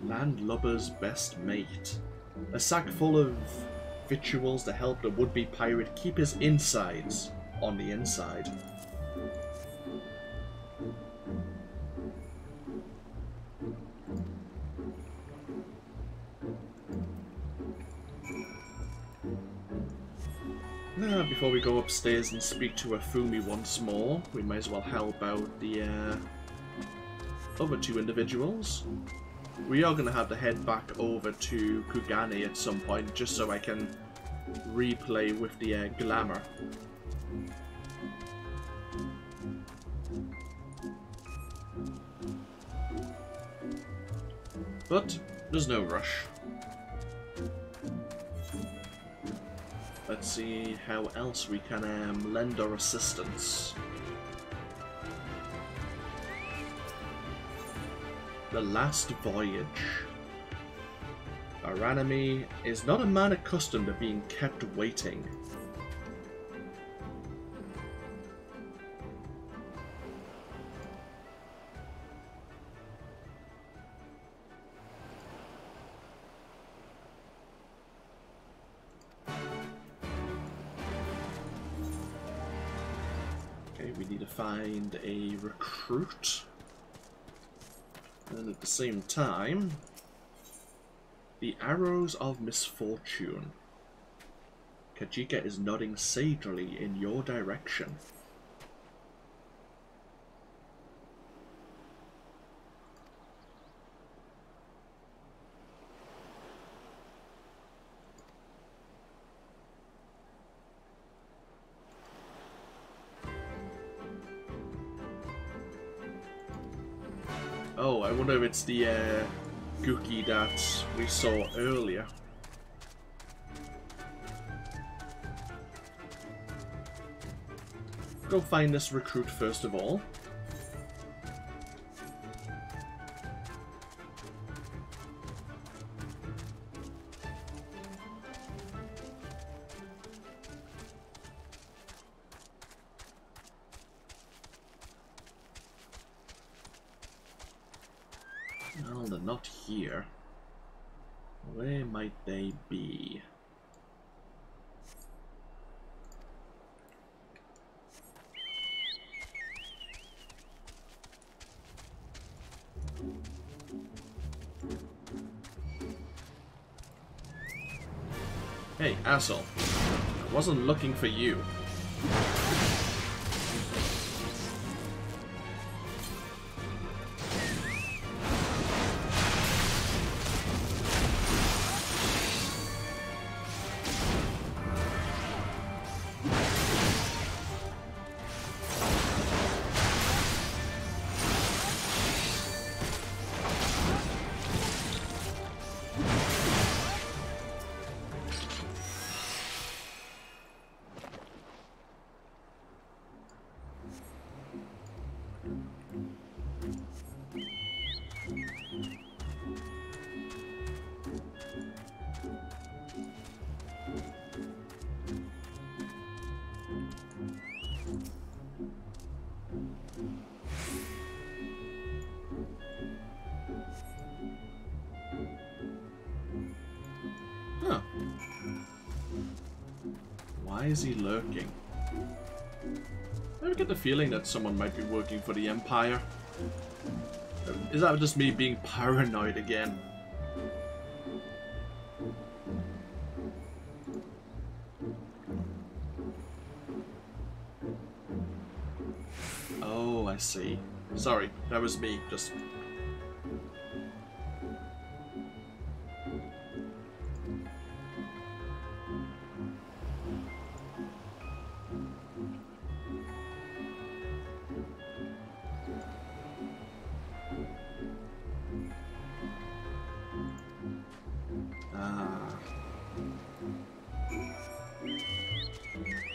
Landlubber's best mate. A sack full of victuals to help the would-be pirate keep his insides on the inside. Now, before we go upstairs and speak to Afumi once more, we might as well help out the other two individuals. We are going to have to head back over to Kugane at some point, just so I can replay with the glamour. But there's no rush. Let's see how else we can lend our assistance. The Last Voyage. Our enemy is not a man accustomed to being kept waiting. Okay, we need to find a recruit. And at the same time, the Arrows of Misfortune. Kajika is nodding sagely in your direction. Oh, I wonder if it's the Gookie that we saw earlier. Go find this recruit first of all. Well, they're not here. Where might they be? Hey, asshole. I wasn't looking for you. Huh. Why is he lurking? I get the feeling that someone might be working for the Empire. Is that just me being paranoid again? Oh, I see. Sorry, that was me. Just...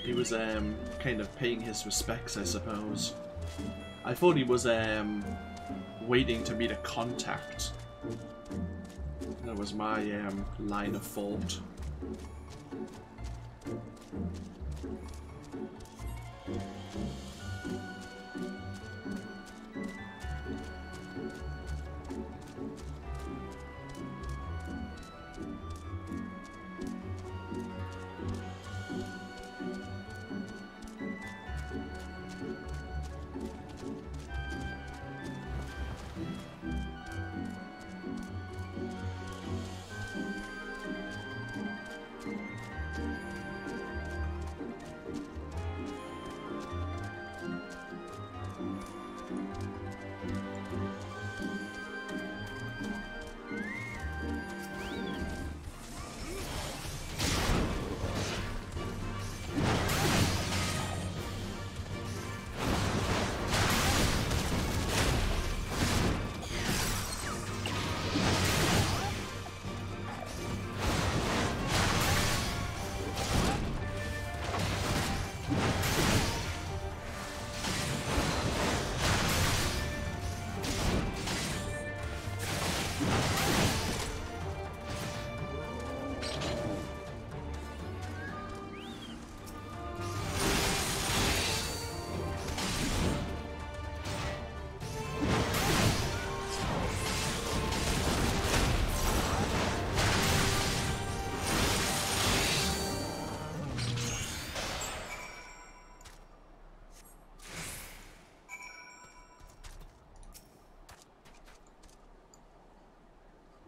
He was kind of paying his respects, I suppose. I thought he was waiting to meet a contact. That was my line of thought.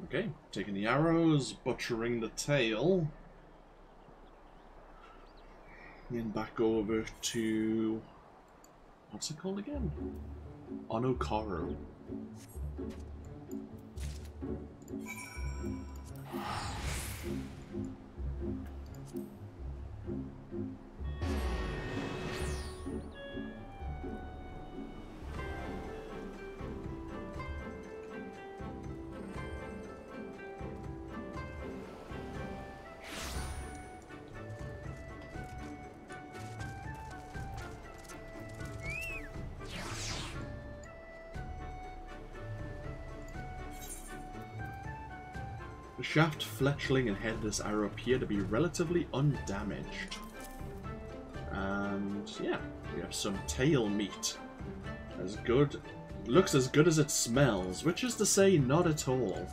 Okay, taking the arrows, butchering the tail. Then back over to... what's it called again? Onokaro. The shaft, fletchling, and head of this arrow appear to be relatively undamaged. And yeah, we have some tail meat. As good, looks as good as it smells, which is to say, not at all.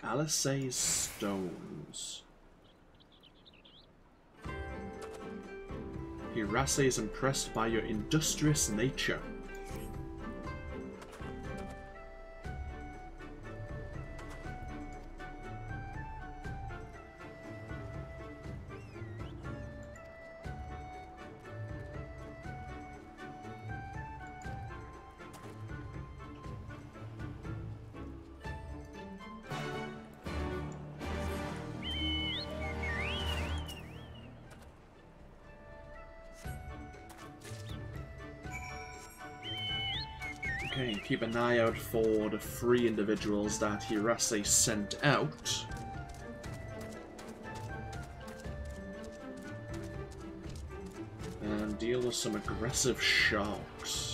Alisay's stones. Hirase is impressed by your industrious nature. Okay, keep an eye out for the 3 individuals that Hirase sent out. And deal with some aggressive sharks.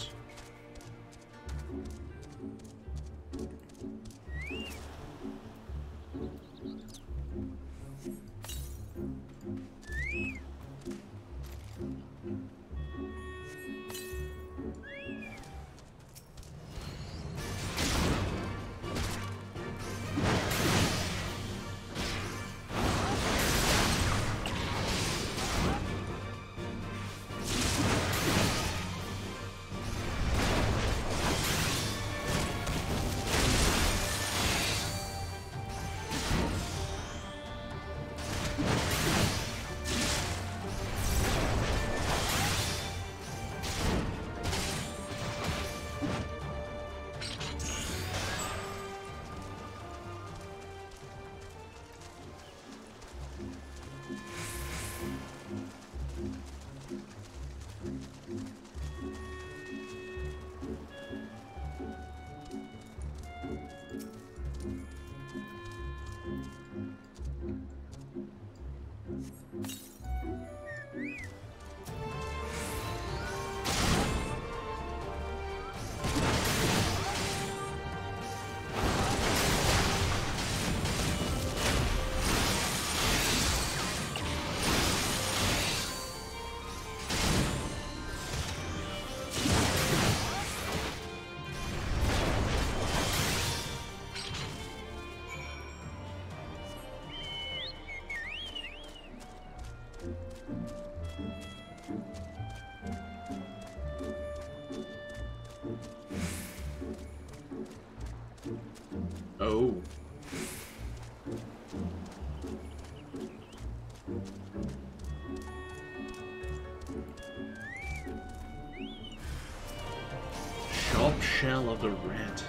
Oh. Sharp shell of the red.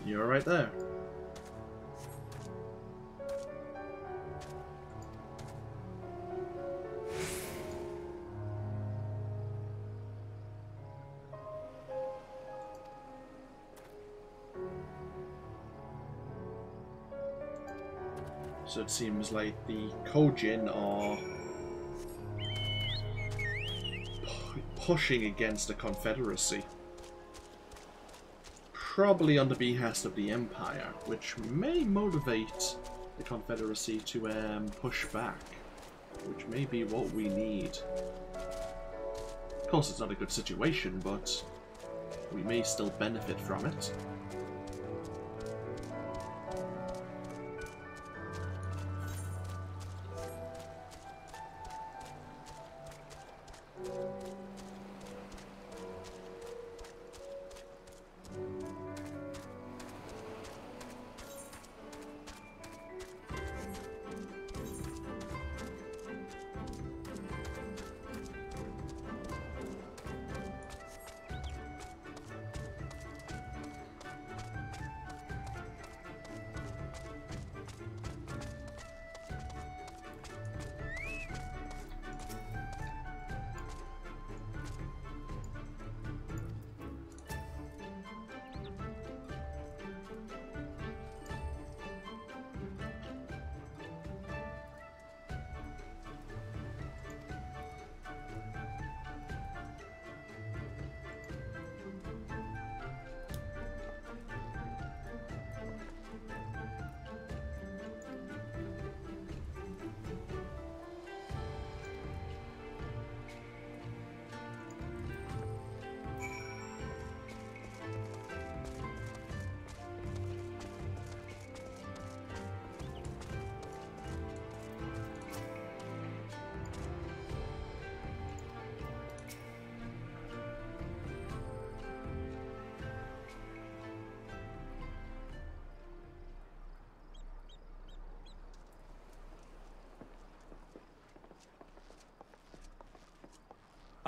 You're right there. So it seems like the Kojin are pushing against the Confederacy. Probably on the behest of the Empire, which may motivate the Confederacy to push back, which may be what we need. Of course, it's not a good situation, but we may still benefit from it.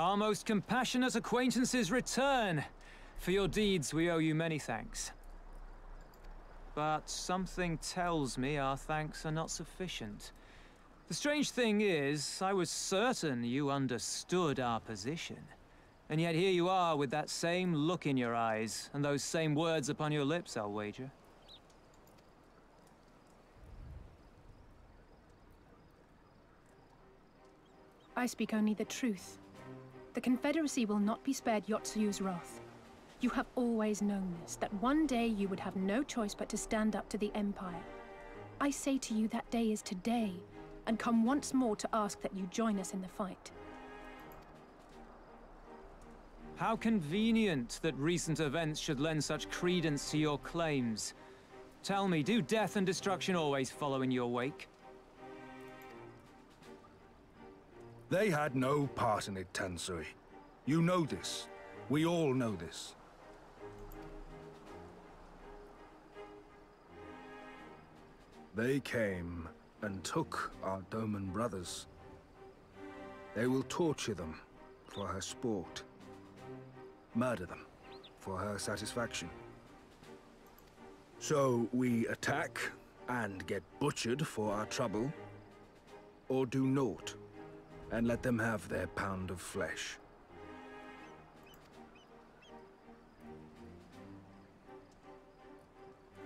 Our most compassionate acquaintances return. For your deeds, we owe you many thanks. But something tells me our thanks are not sufficient. The strange thing is, I was certain you understood our position. And yet here you are with that same look in your eyes, and those same words upon your lips, I'll wager. I speak only the truth. The Confederacy will not be spared Yotsuyu's wrath. You have always known this, that one day you would have no choice but to stand up to the Empire. I say to you that day is today, and come once more to ask that you join us in the fight. How convenient that recent events should lend such credence to your claims. Tell me, do death and destruction always follow in your wake? They had no part in it, Tansui. You know this. We all know this. They came and took our Doman brothers. They will torture them for her sport. Murder them for her satisfaction. So we attack and get butchered for our trouble, or do naught and let them have their pound of flesh.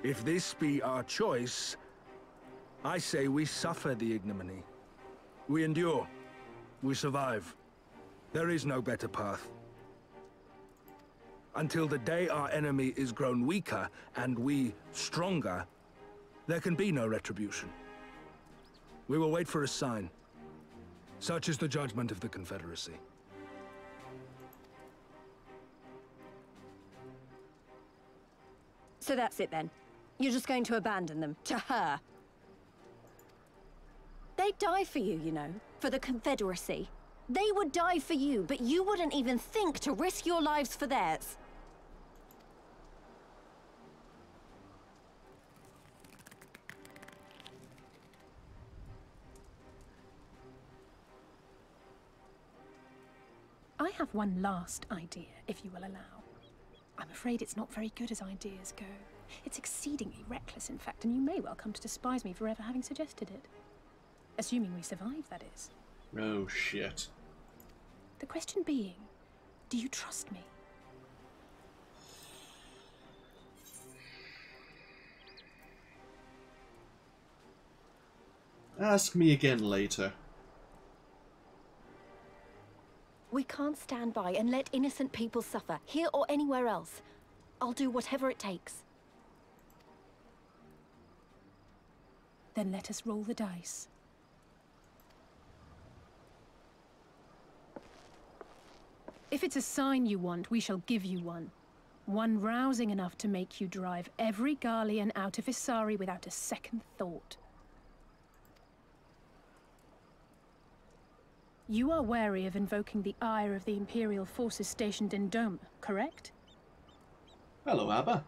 If this be our choice, I say we suffer the ignominy. We endure. We survive. There is no better path. Until the day our enemy is grown weaker and we stronger, there can be no retribution. We will wait for a sign. Such is the judgment of the Confederacy. So that's it then. You're just going to abandon them to her. They'd die for you, you know, for the Confederacy. They would die for you, but you wouldn't even think to risk your lives for theirs. I have one last idea, if you will allow. I'm afraid it's not very good as ideas go. It's exceedingly reckless, in fact, and you may well come to despise me for ever having suggested it. Assuming we survive, that is. Oh, shit. The question being, do you trust me? Ask me again later. We can't stand by and let innocent people suffer, here or anywhere else. I'll do whatever it takes. Then let us roll the dice. If it's a sign you want, we shall give you one. One rousing enough to make you drive every Garlean out of Isari without a second thought. You are wary of invoking the ire of the Imperial forces stationed in Dome, correct? Hello, Abba.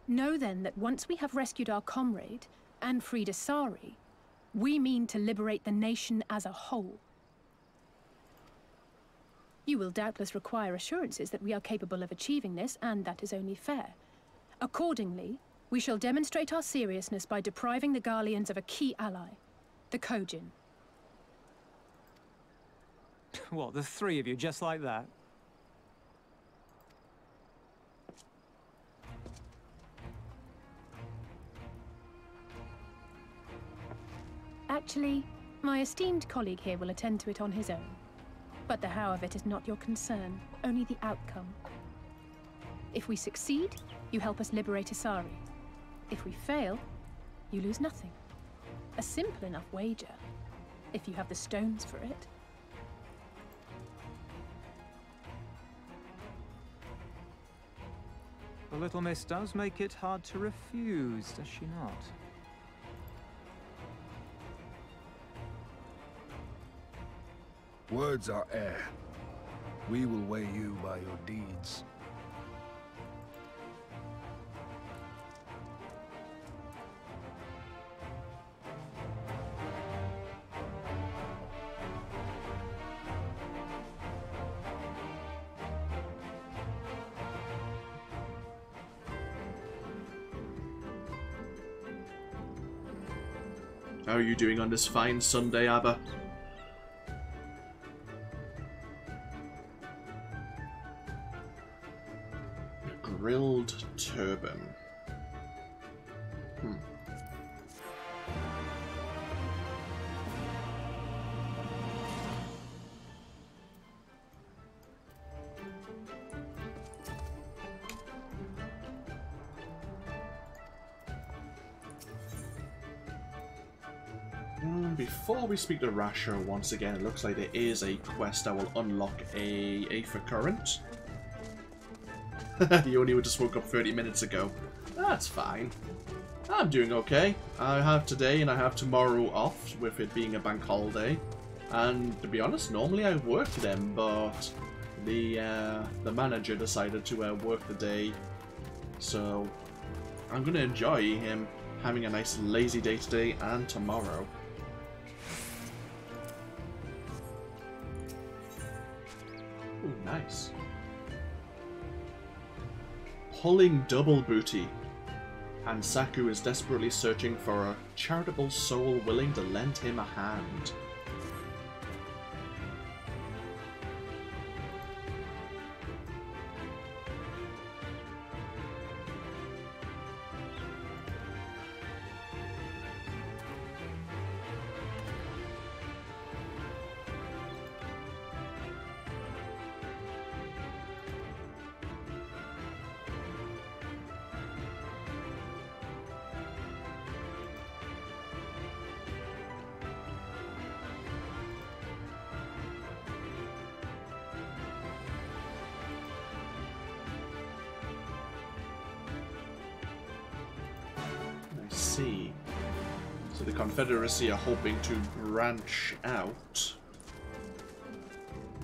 Know then that once we have rescued our comrade and freed Isari, we mean to liberate the nation as a whole. You will doubtless require assurances that we are capable of achieving this, and that is only fair. Accordingly, we shall demonstrate our seriousness by depriving the Garleans of a key ally, the Kojin. What, the three of you, just like that? Actually, my esteemed colleague here will attend to it on his own. But the how of it is not your concern, only the outcome. If we succeed, you help us liberate Isari. If we fail, you lose nothing. A simple enough wager, if you have the stones for it. The little miss does make it hard to refuse, does she not? Words are air. We will weigh you by your deeds. How are you doing on this fine Sunday, Abba? Grilled turban. Before we speak to Rasher once again, it looks like there is a quest that will unlock a Aether Current. You only just woke up 30 minutes ago. That's fine. I'm doing okay. I have today and I have tomorrow off, with it being a bank holiday. And to be honest, normally I work them, but the manager decided to work the day. So I'm going to enjoy him having a nice lazy day today and tomorrow. Ooh, nice. Pulling double booty. And Saku is desperately searching for a charitable soul willing to lend him a hand. See. So the Confederacy are hoping to branch out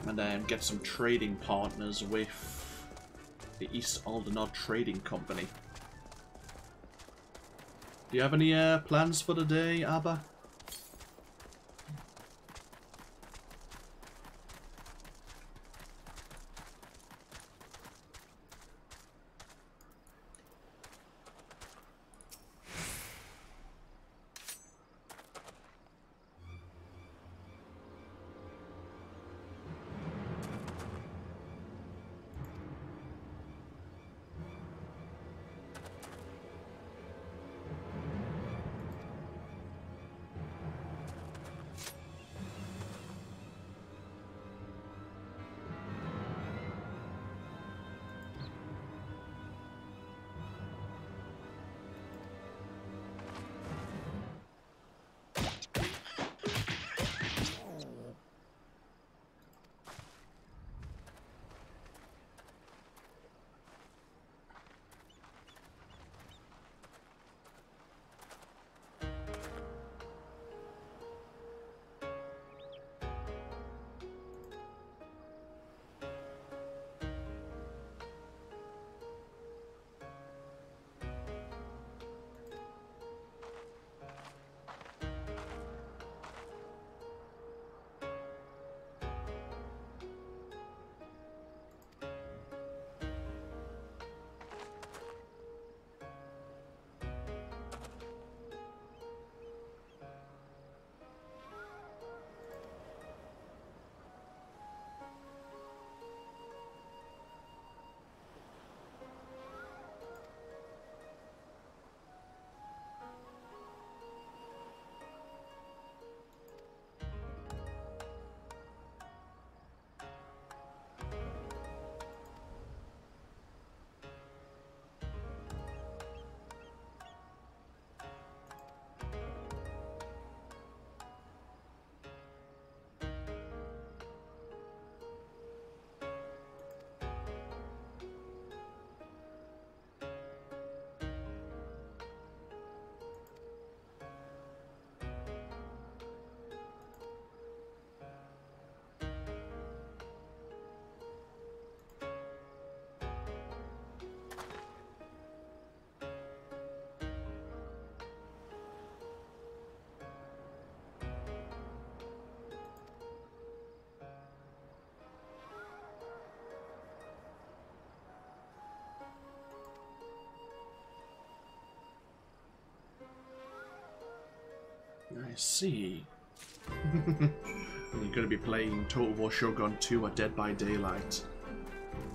and then get some trading partners with the East Aldenod Trading Company. Do you have any plans for the day, Abba? see. You're going to be playing Total War Shogun 2 or Dead by Daylight.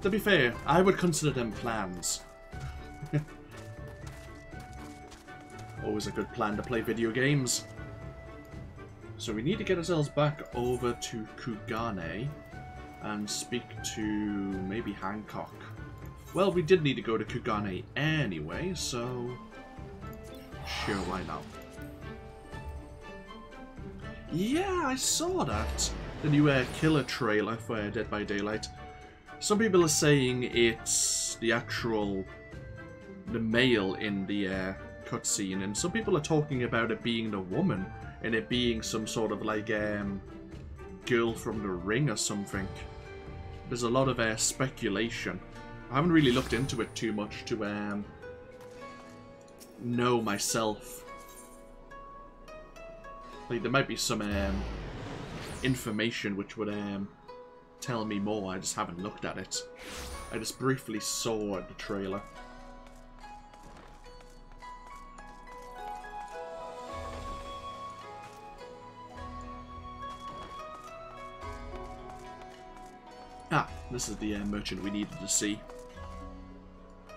To be fair, I would consider them plans. Always a good plan to play video games. So we need to get ourselves back over to Kugane and speak to maybe Hancock. Well, we did need to go to Kugane anyway, so sure, why not? Yeah, I saw that. The new killer trailer for Dead by Daylight. Some people are saying it's the male in the cutscene, and some people are talking about it being the woman, and it being some sort of like girl from the Ring or something. There's a lot of speculation. I haven't really looked into it too much to know myself. Like, there might be some information which would tell me more. I just haven't looked at it. I just briefly saw the trailer. Ah, this is the merchant we needed to see.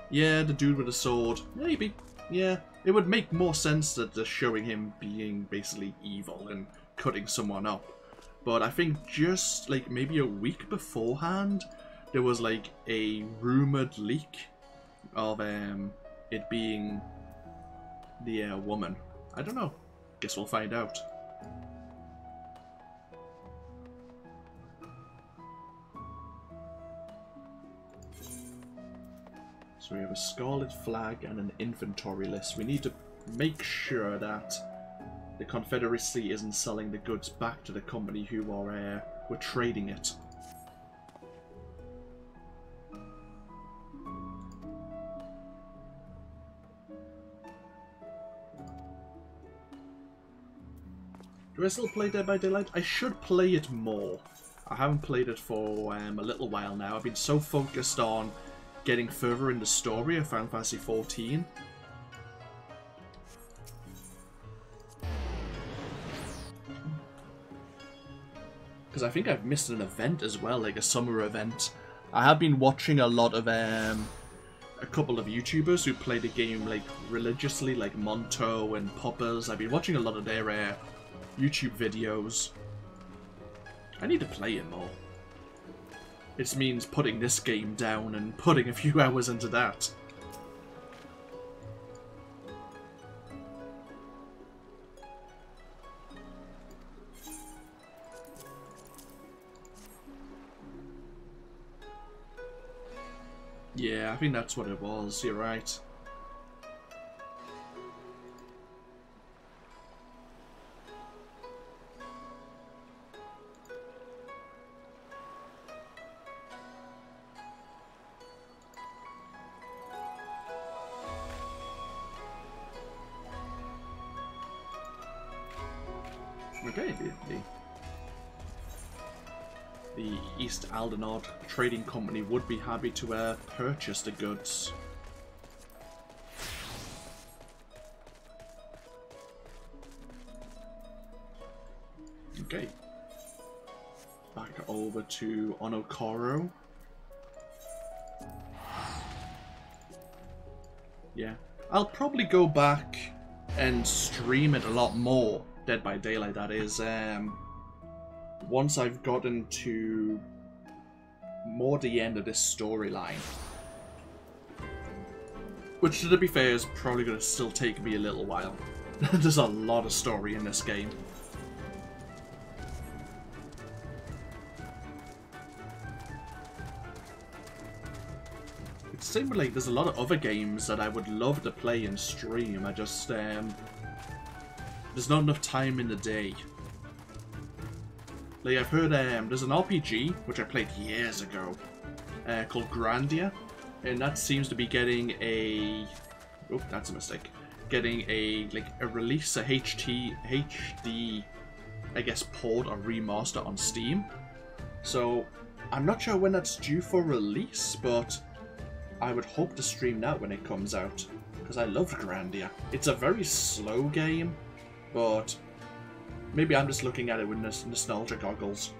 Yeah, the dude with the sword. Maybe. Yeah, it would make more sense that just showing him being basically evil and cutting someone up. But I think just like maybe a week beforehand, there was like a rumored leak of it being the woman. I don't know. Guess we'll find out. So we have a scarlet flag and an inventory list. We need to make sure that the Confederacy isn't selling the goods back to the company who are were trading it. Do I still play Dead by Daylight? I should play it more. I haven't played it for a little while now. I've been so focused on getting further in the story of Final Fantasy XIV. Because I think I've missed an event as well, like a summer event. I have been watching a lot of a couple of YouTubers who play the game like religiously, like Monto and Poppers. I've been watching a lot of their YouTube videos. I need to play it more. It means putting this game down and putting a few hours into that. Yeah, I think that's what it was, you're right. Okay, the East Aldenard Trading Company would be happy to purchase the goods. Okay. Back over to Onokoro. Yeah. I'll probably go back and stream it a lot more. Dead by Daylight, that is. Once I've gotten to more the end of this storyline. Which, to be fair, is probably going to still take me a little while. There's a lot of story in this game. It's same with, like, there's a lot of other games that I would love to play and stream. I just, there's not enough time in the day. Like, I've heard, there's an RPG, which I played years ago, called Grandia, and that seems to be getting a... Oh, that's a mistake. Getting a, like, a release, a HD, I guess, port or remaster on Steam. So, I'm not sure when that's due for release, but I would hope to stream that when it comes out, because I love Grandia. It's a very slow game, but Maybe I'm just looking at it with nostalgia goggles.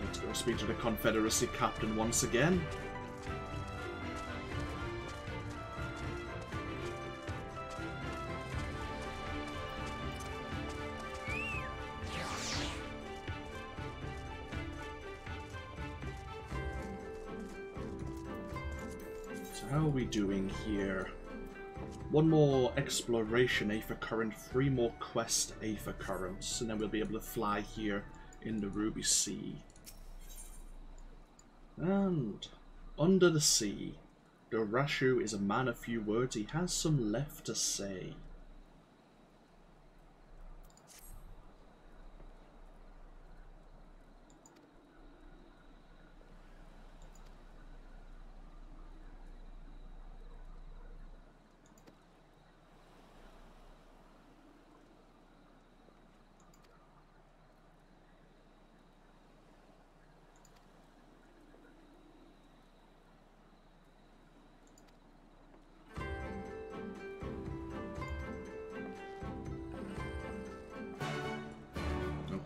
Let's go speak to the Confederacy captain once again. So how are we doing here? One more exploration Aether Current, 3 more quest Aether Currents, and then we'll be able to fly here in the Ruby Sea. And under the sea, Dorashu is a man of few words. He has some left to say.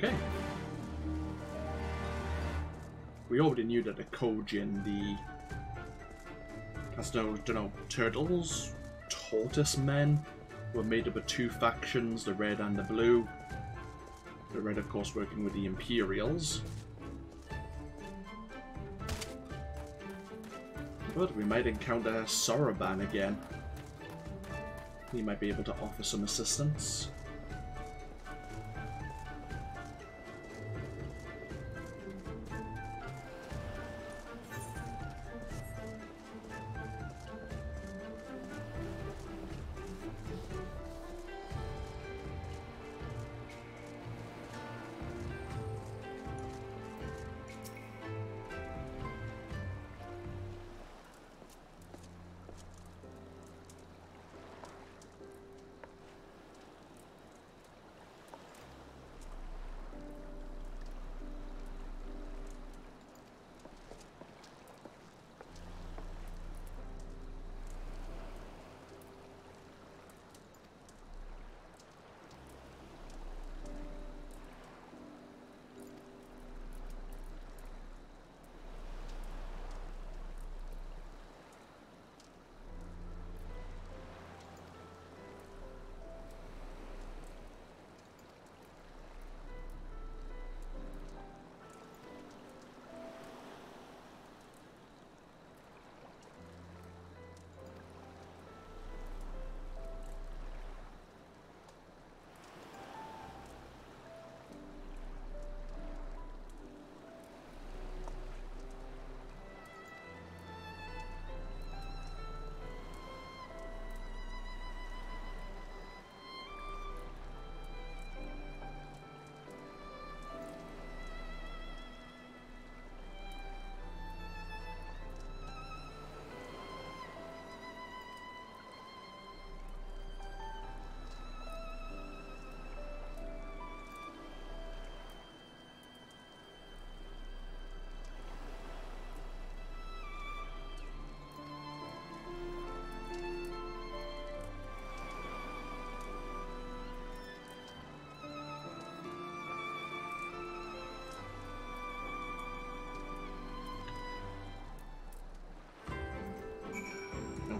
Okay. We already knew that the Kojin, the don't know, turtles, tortoise men, were made up of 2 factions, the red and the blue. The red, of course, working with the Imperials. But we might encounter Soroban again. He might be able to offer some assistance.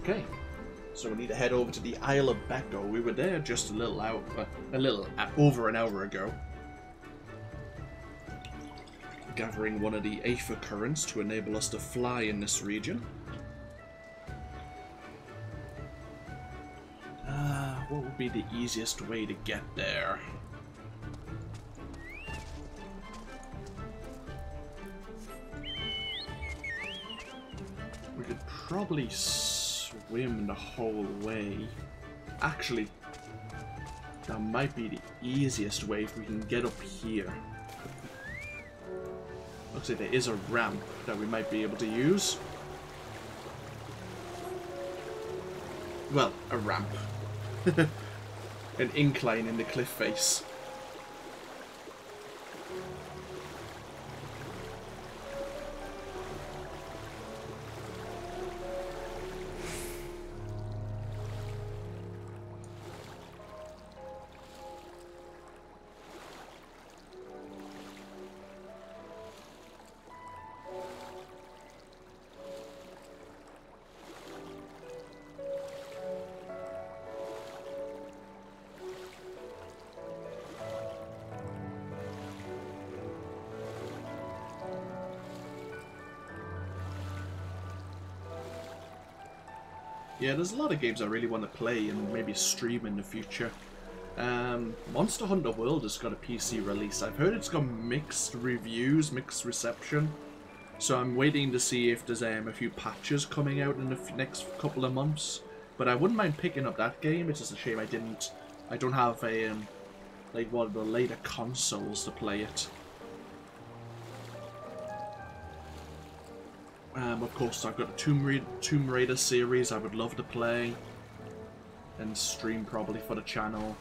Okay, so we need to head over to the Isle of Beko. We were there just a little over an hour ago, gathering one of the Aether Currents to enable us to fly in this region. what would be the easiest way to get there? We could probably swim the whole way. Actually, that might be the easiest way if we can get up here. Looks like there is a ramp that we might be able to use. Well, a ramp. An incline in the cliff face. Yeah, there's a lot of games I really want to play and maybe stream in the future. Monster Hunter World has got a PC release. I've heard it's got mixed reviews, mixed reception. So I'm waiting to see if there's a few patches coming out in the next couple of months. But I wouldn't mind picking up that game. It's just a shame I don't have a like one of the later consoles to play it. Of course, I've got the Tomb Raider series I would love to play and stream probably for the channel.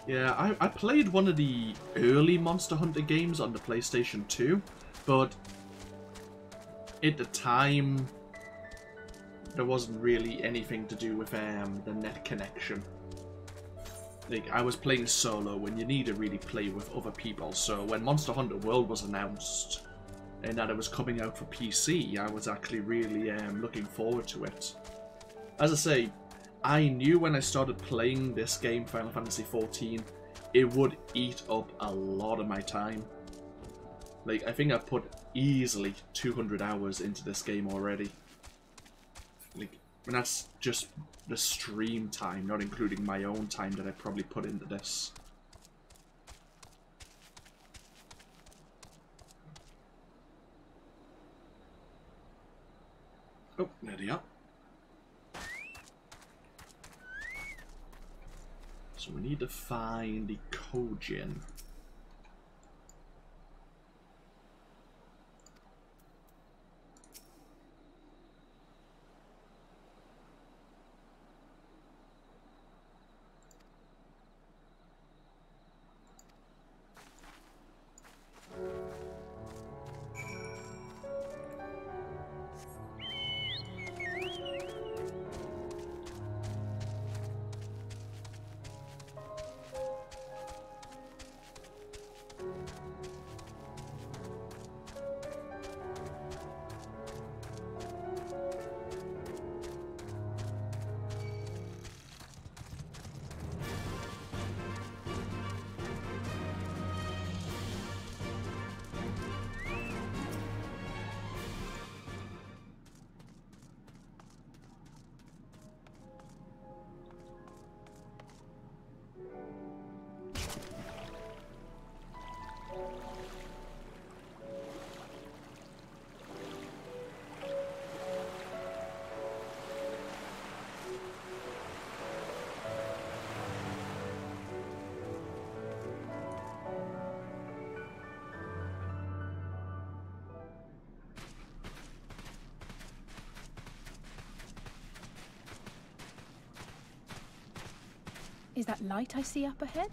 Yeah, I played one of the early Monster Hunter games on the PlayStation 2, but at the time there wasn't really anything to do with the net connection. Like, I was playing solo and you need to really play with other people, so when Monster Hunter World was announced and that it was coming out for PC, I was actually really looking forward to it. As I say, I knew when I started playing this game, Final Fantasy XIV, it would eat up a lot of my time. Like, I think I've put easily 200 hours into this game already. Like, and that's just the stream time, not including my own time that I probably put into this. Oh, there they are. So we need to find the Kojin. Is that light I see up ahead?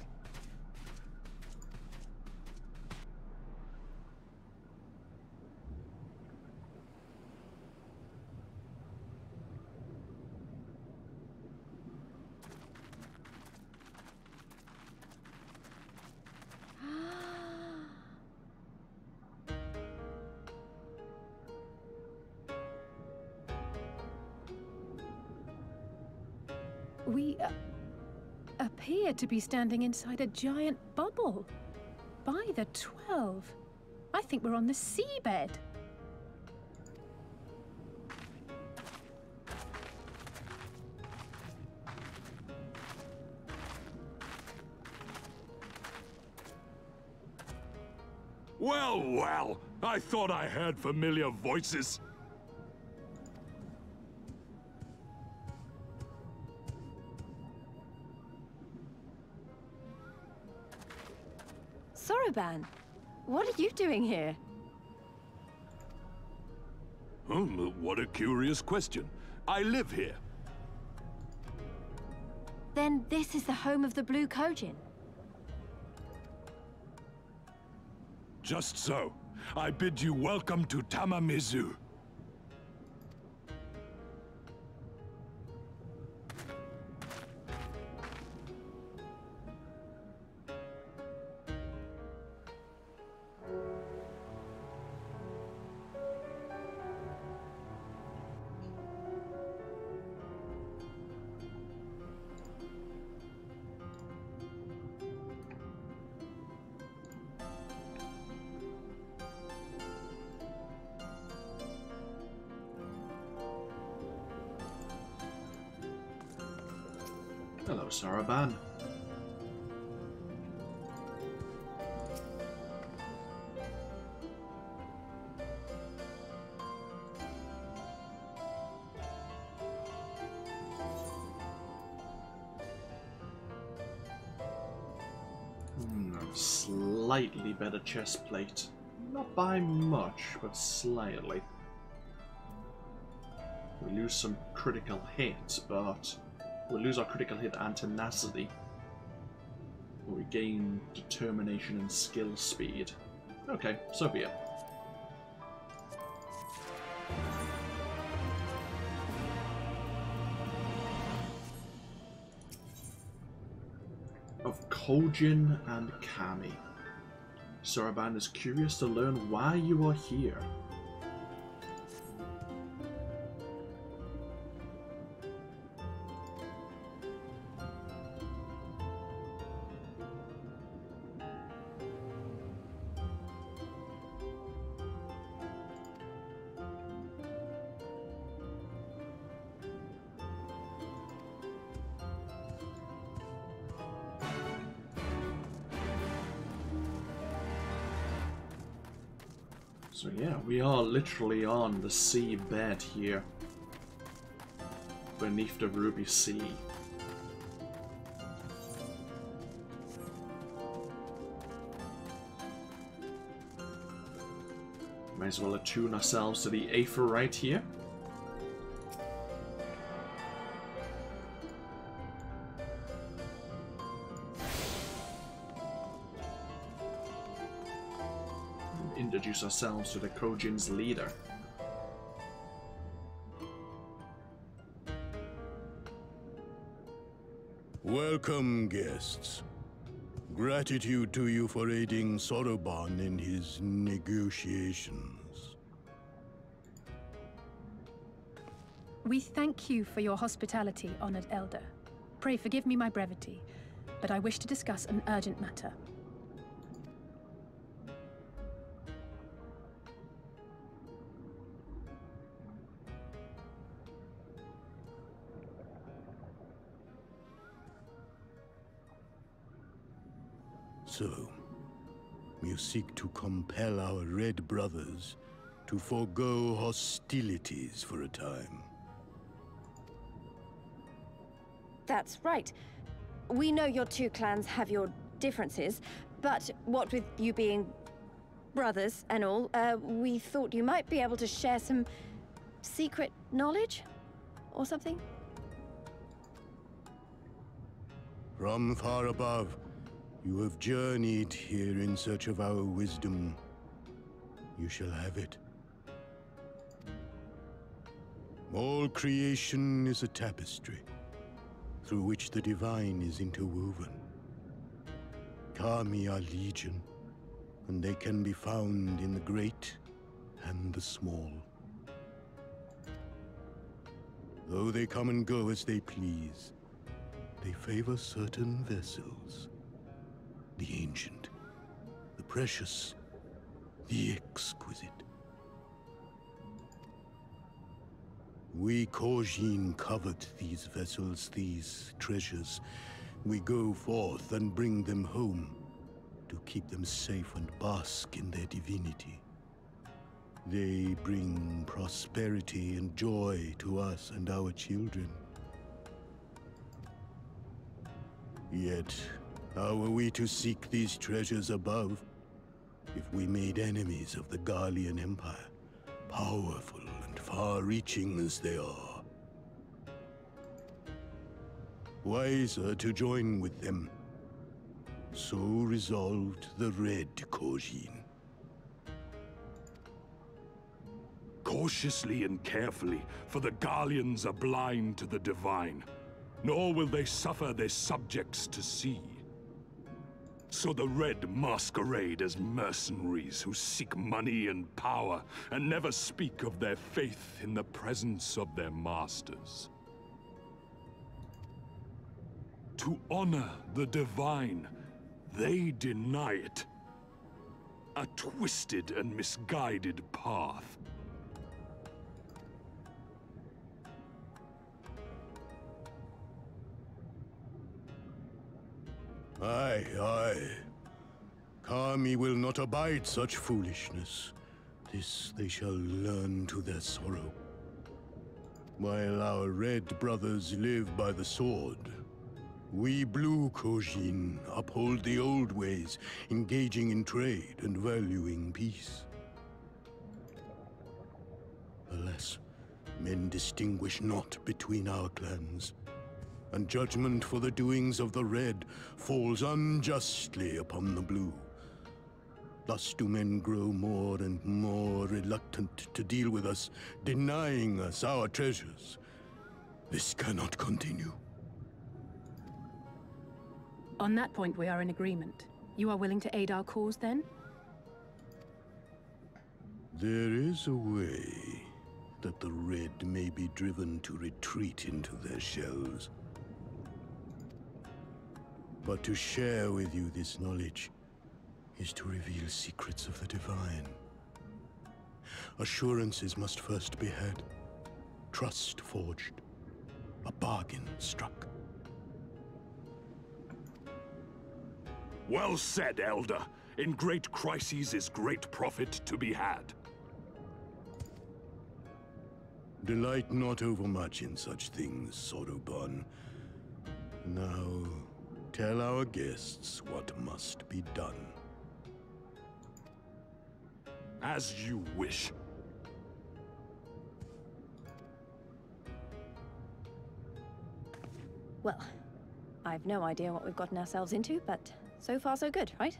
We appear to be standing inside a giant bubble. By the 12. I think we're on the seabed. Well, well, I thought I heard familiar voices. Soroban, what are you doing here? What a curious question. I live here. Then this is the home of the Blue Kojin. Just so. I bid you welcome to Tamamizu. Hello, Soroban. Slightly better chest plate. Not by much, but slightly. We lose some critical hits, but we lose our critical hit and tenacity. We gain determination and skill speed. Okay, so be it. Of Kojin and Kami. Soroban is curious to learn why you are here. So yeah, we are literally on the sea bed here, beneath the Ruby Sea. Might as well attune ourselves to the Aether right here. Introduce ourselves to the Kojin's leader. Welcome, guests. Gratitude to you for aiding Soroban in his negotiations. We thank you for your hospitality, honored elder. Pray forgive me my brevity, but I wish to discuss an urgent matter. So, you seek to compel our Red Brothers to forego hostilities for a time. That's right. We know your two clans have your differences, but what with you being brothers and all, we thought you might be able to share some secret knowledge or something? From far above, you have journeyed here in search of our wisdom. You shall have it. All creation is a tapestry, through which the divine is interwoven. Kami are legion, and they can be found in the great and the small. Though they come and go as they please, they favor certain vessels. The ancient, the precious, the exquisite. We Kojin covet these vessels, these treasures. We go forth and bring them home to keep them safe and bask in their divinity. They bring prosperity and joy to us and our children. Yet, how are we to seek these treasures above if we made enemies of the Garlean Empire, powerful and far-reaching as they are? Wiser to join with them. So resolved the Red Kojin. Cautiously and carefully, for the Garleans are blind to the divine, nor will they suffer their subjects to see. So the Red masquerade as mercenaries who seek money and power, and never speak of their faith in the presence of their masters. To honor the divine, they deny it. A twisted and misguided path. Aye, aye. Kami will not abide such foolishness. This they shall learn to their sorrow. While our Red brothers live by the sword, we Blue Kojin uphold the old ways, engaging in trade and valuing peace. Alas, men distinguish not between our clans, and judgment for the doings of the Red falls unjustly upon the Blue. Thus do men grow more and more reluctant to deal with us, denying us our treasures. This cannot continue. On that point, we are in agreement. You are willing to aid our cause, then? There is a way that the Red may be driven to retreat into their shells. But to share with you this knowledge is to reveal secrets of the divine. Assurances must first be had, trust forged, a bargain struck. Well said, Elder. In great crises is great profit to be had. Delight not overmuch in such things, Soroban. Now, tell our guests what must be done. As you wish. Well, I've no idea what we've gotten ourselves into, but so far so good, right?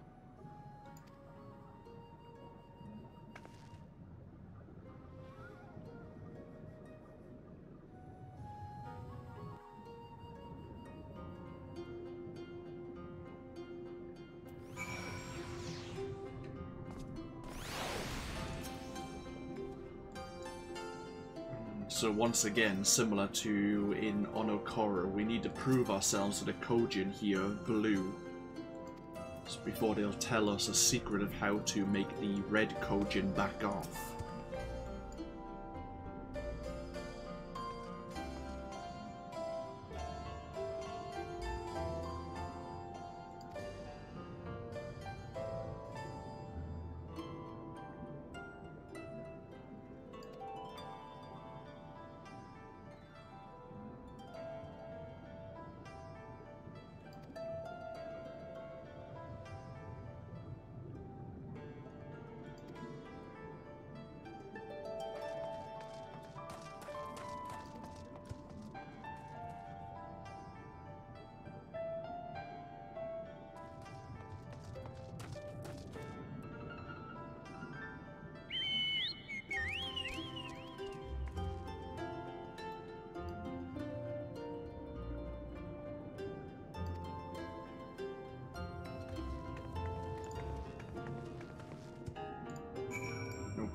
So once again, similar to in Onokoro, we need to prove ourselves to the Kojin here, Blue. So before they'll tell us a secret of how to make the Red Kojin back off.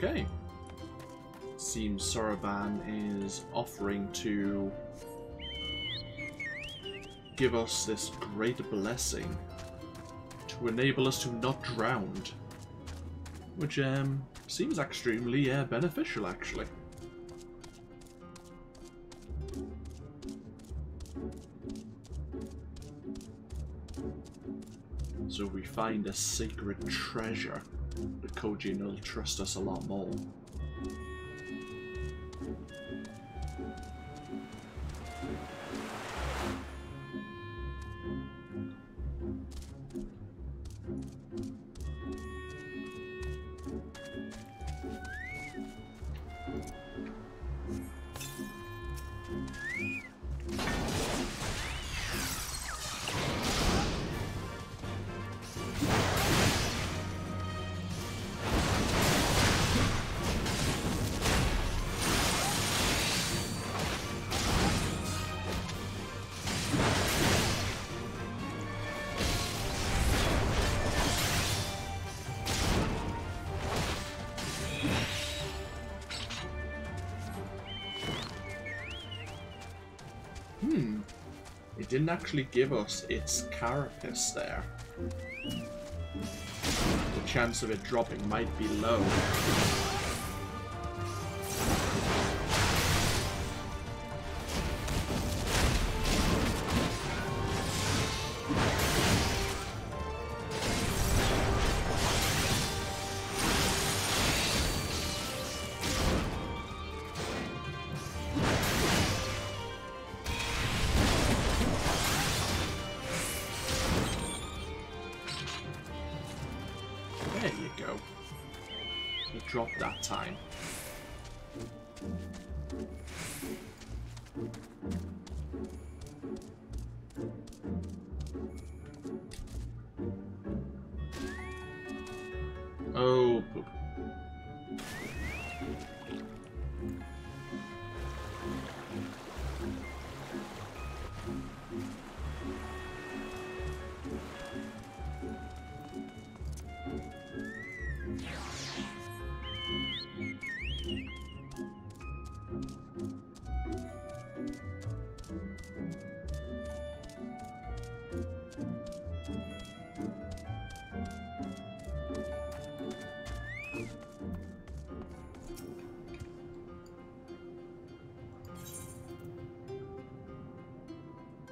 Okay. Seems Soroban is offering to give us this great blessing to enable us to not drown. which seems extremely beneficial, actually. So if we find a sacred treasure, the Kojin will trust us a lot more. It didn't actually give us its carapace there. The chance of it dropping might be low. There you go. It dropped that time. Oh, poop.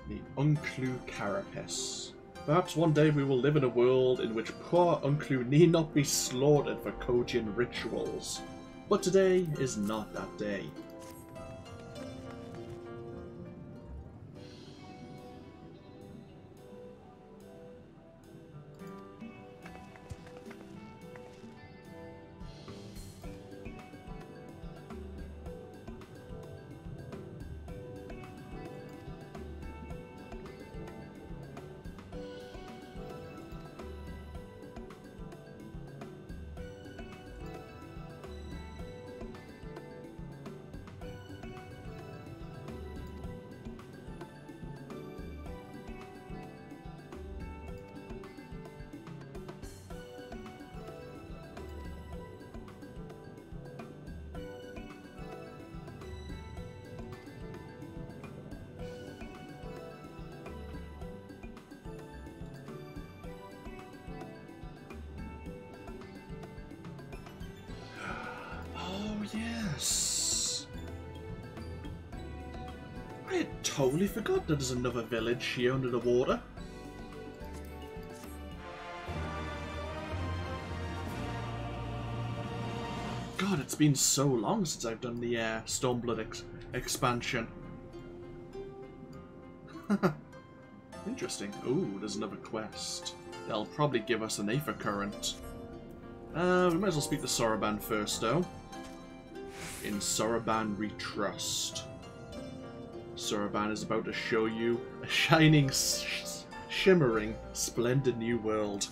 The Unclu Carapace. Perhaps one day we will live in a world in which poor Unclu need not be slaughtered for Kojin rituals. But today is not that day. Yes. I had totally forgot that there's another village here under the water. God, it's been so long since I've done the Stormblood expansion. Interesting. Ooh, there's another quest. They'll probably give us an Aether Current. We might as well speak to Soroban first, though. In Soroban we trust. Soroban is about to show you a shining, shimmering, splendid new world.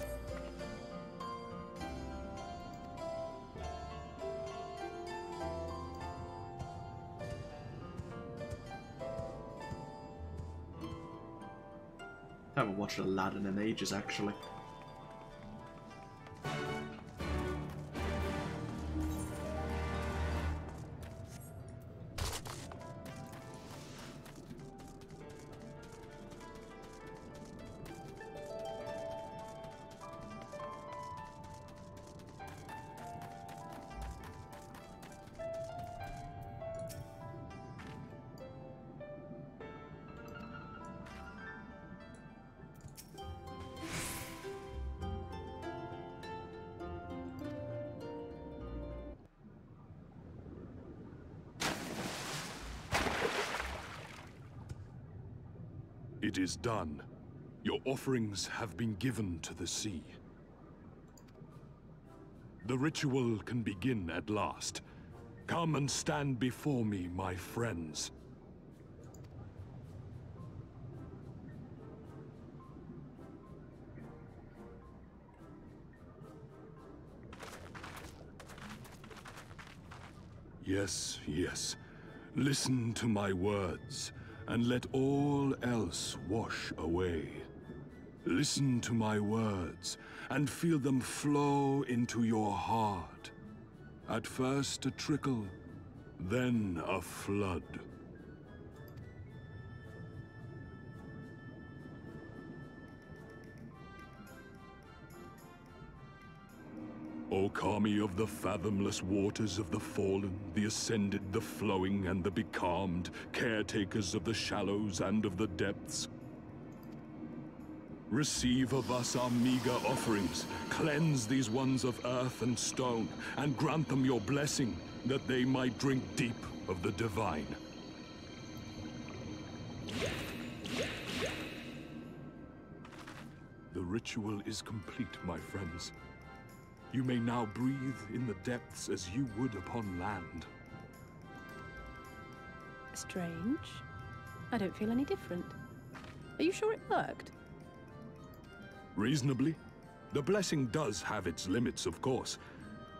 I haven't watched Aladdin in ages, actually. It is done. Your offerings have been given to the sea. The ritual can begin at last. Come and stand before me, my friends. Yes, yes. Listen to my words, and let all else wash away. Listen to my words, and feel them flow into your heart. At first a trickle, then a flood. O Kami of the fathomless waters of the fallen, the ascended, the flowing, and the becalmed, caretakers of the shallows and of the depths. Receive of us our meager offerings, cleanse these ones of earth and stone, and grant them your blessing, that they might drink deep of the divine. The ritual is complete, my friends. You may now breathe in the depths as you would upon land. Strange. I don't feel any different. Are you sure it worked? Reasonably. The blessing does have its limits, of course.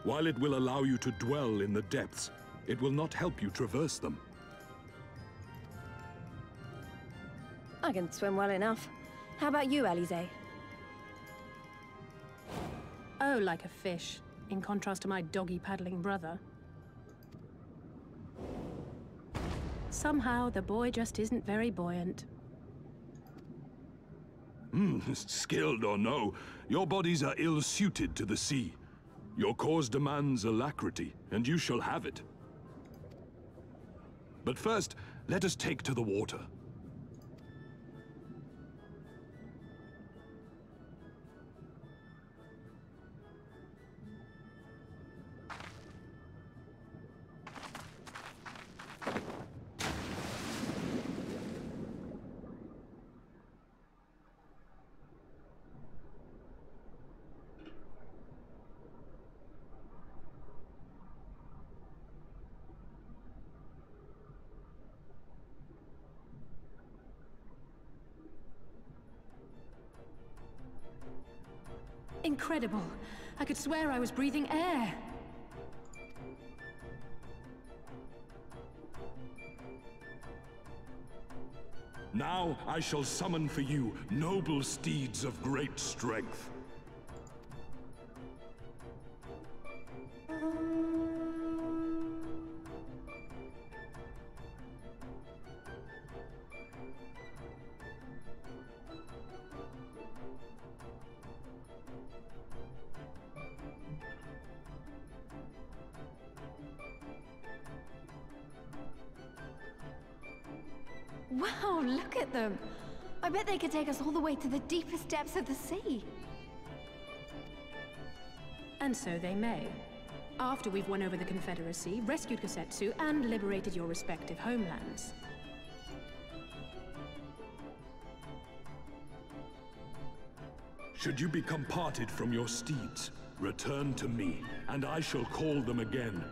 While it will allow you to dwell in the depths, it will not help you traverse them. I can swim well enough. How about you, Alize? Oh, like a fish, in contrast to my doggy-paddling brother. Somehow, the boy just isn't very buoyant. Skilled or no, your bodies are ill-suited to the sea. Your cause demands alacrity, and you shall have it. But first, let us take to the water. Incredible. I could swear I was breathing air. Now I shall summon for you noble steeds of great strength. Wow, look at them! I bet they could take us all the way to the deepest depths of the sea. And so they may. After we've won over the Confederacy, rescued Kosetsu, and liberated your respective homelands. Should you become parted from your steeds, return to me, and I shall call them again.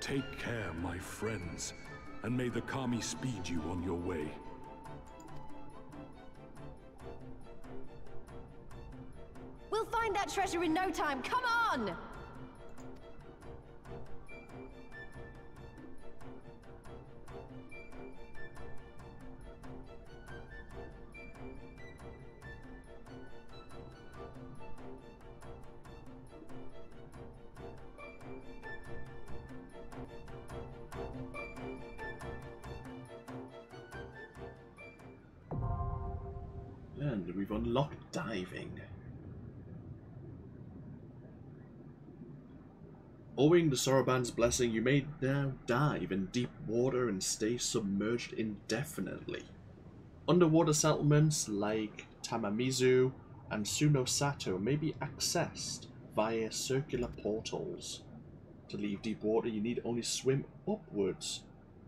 Take care, my friends, and may the Kami speed you on your way. We'll find that treasure in no time, come on! And we've unlocked diving. Owing to Soroban's blessing, you may now dive in deep water and stay submerged indefinitely. Underwater settlements like Tamamizu and Sunosato may be accessed via circular portals. To leave deep water, you need only swim upwards.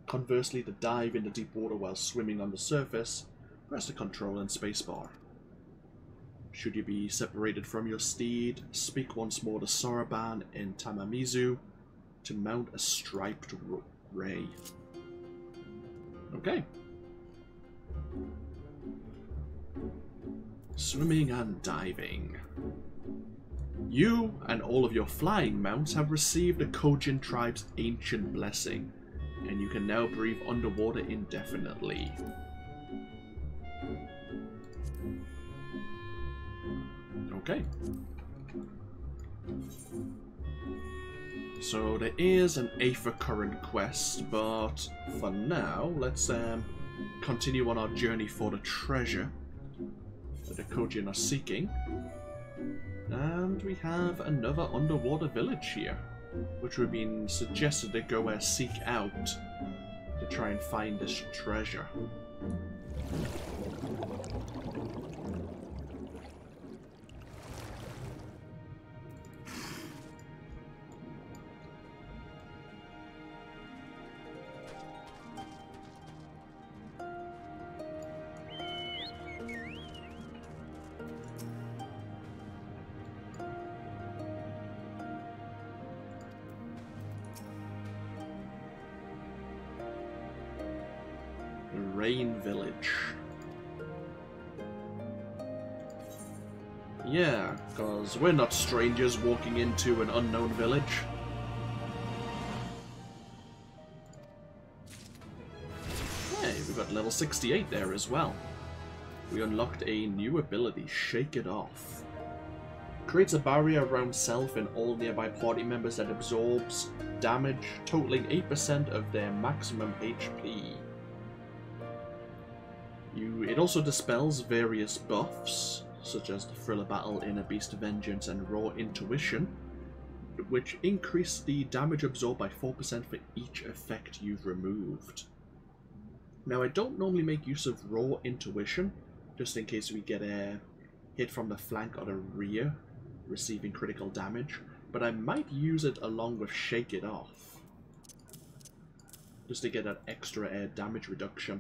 Conversely, to dive into deep water while swimming on the surface Press the control and spacebar. Should you be separated from your steed, speak once more to Saraban in Tamamizu to mount a striped ray. Okay. Swimming and diving. You and all of your flying mounts have received the Kojin tribe's ancient blessing, and you can now breathe underwater indefinitely. Okay. So there is an Aether Current quest, but for now, let's continue on our journey for the treasure that the Kojin are seeking. And we have another underwater village here, which we've been suggested to go seek out to try and find this treasure. Rain Village. Yeah, because we're not strangers walking into an unknown village. Hey, we got level 68 there as well. We unlocked a new ability, Shake It Off. Creates a barrier around self and all nearby party members that absorbs damage, totaling 8% of their maximum HP. It also dispels various buffs, such as the Thriller Battle, Inner Beast Vengeance, and Raw Intuition, which increase the damage absorbed by 4% for each effect you've removed. Now, I don't normally make use of Raw Intuition, just in case we get a hit from the flank or the rear, receiving critical damage, but I might use it along with Shake It Off, just to get that extra damage reduction.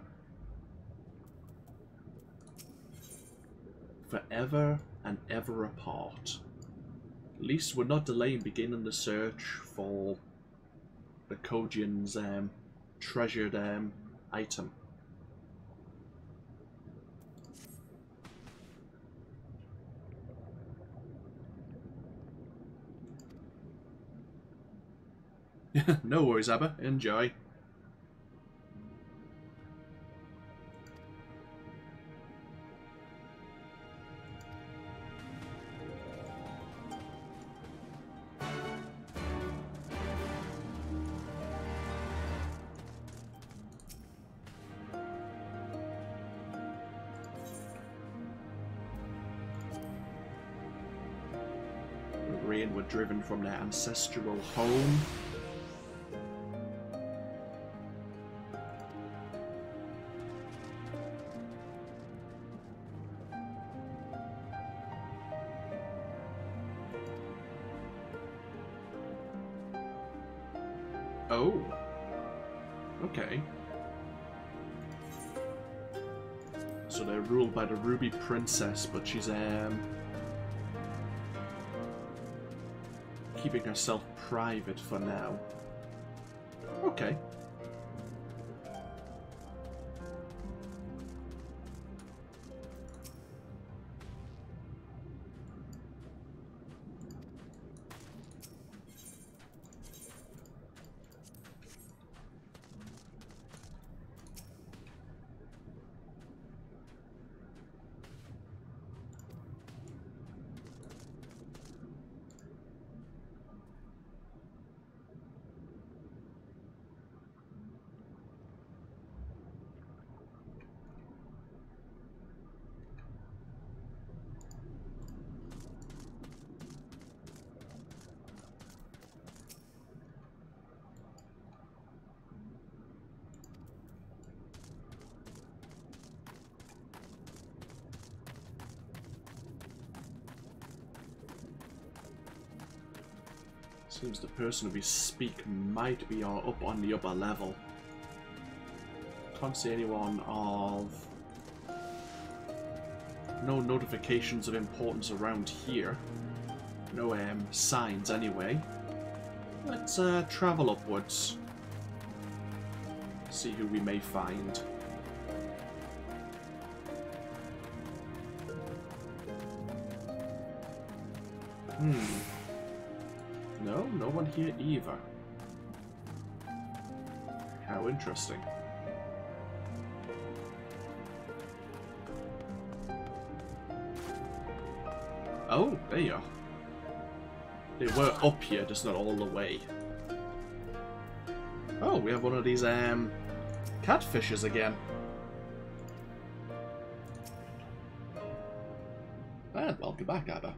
Forever and ever apart. At least we're not delaying beginning the search for the Kojin's treasured item. No worries, Abba. Enjoy. Rain were driven from their ancestral home. Oh. Okay. So they're ruled by the Ruby Princess, but she's keeping herself private for now. Okay. Seems the person we speak might be up on the upper level. Can't see anyone of No notifications of importance around here. No signs anyway. Let's travel upwards. See who we may find. No, no one here either. How interesting. Oh, there you are. They were up here, just not all the way. Oh, we have one of these catfishes again. And welcome back, Abba.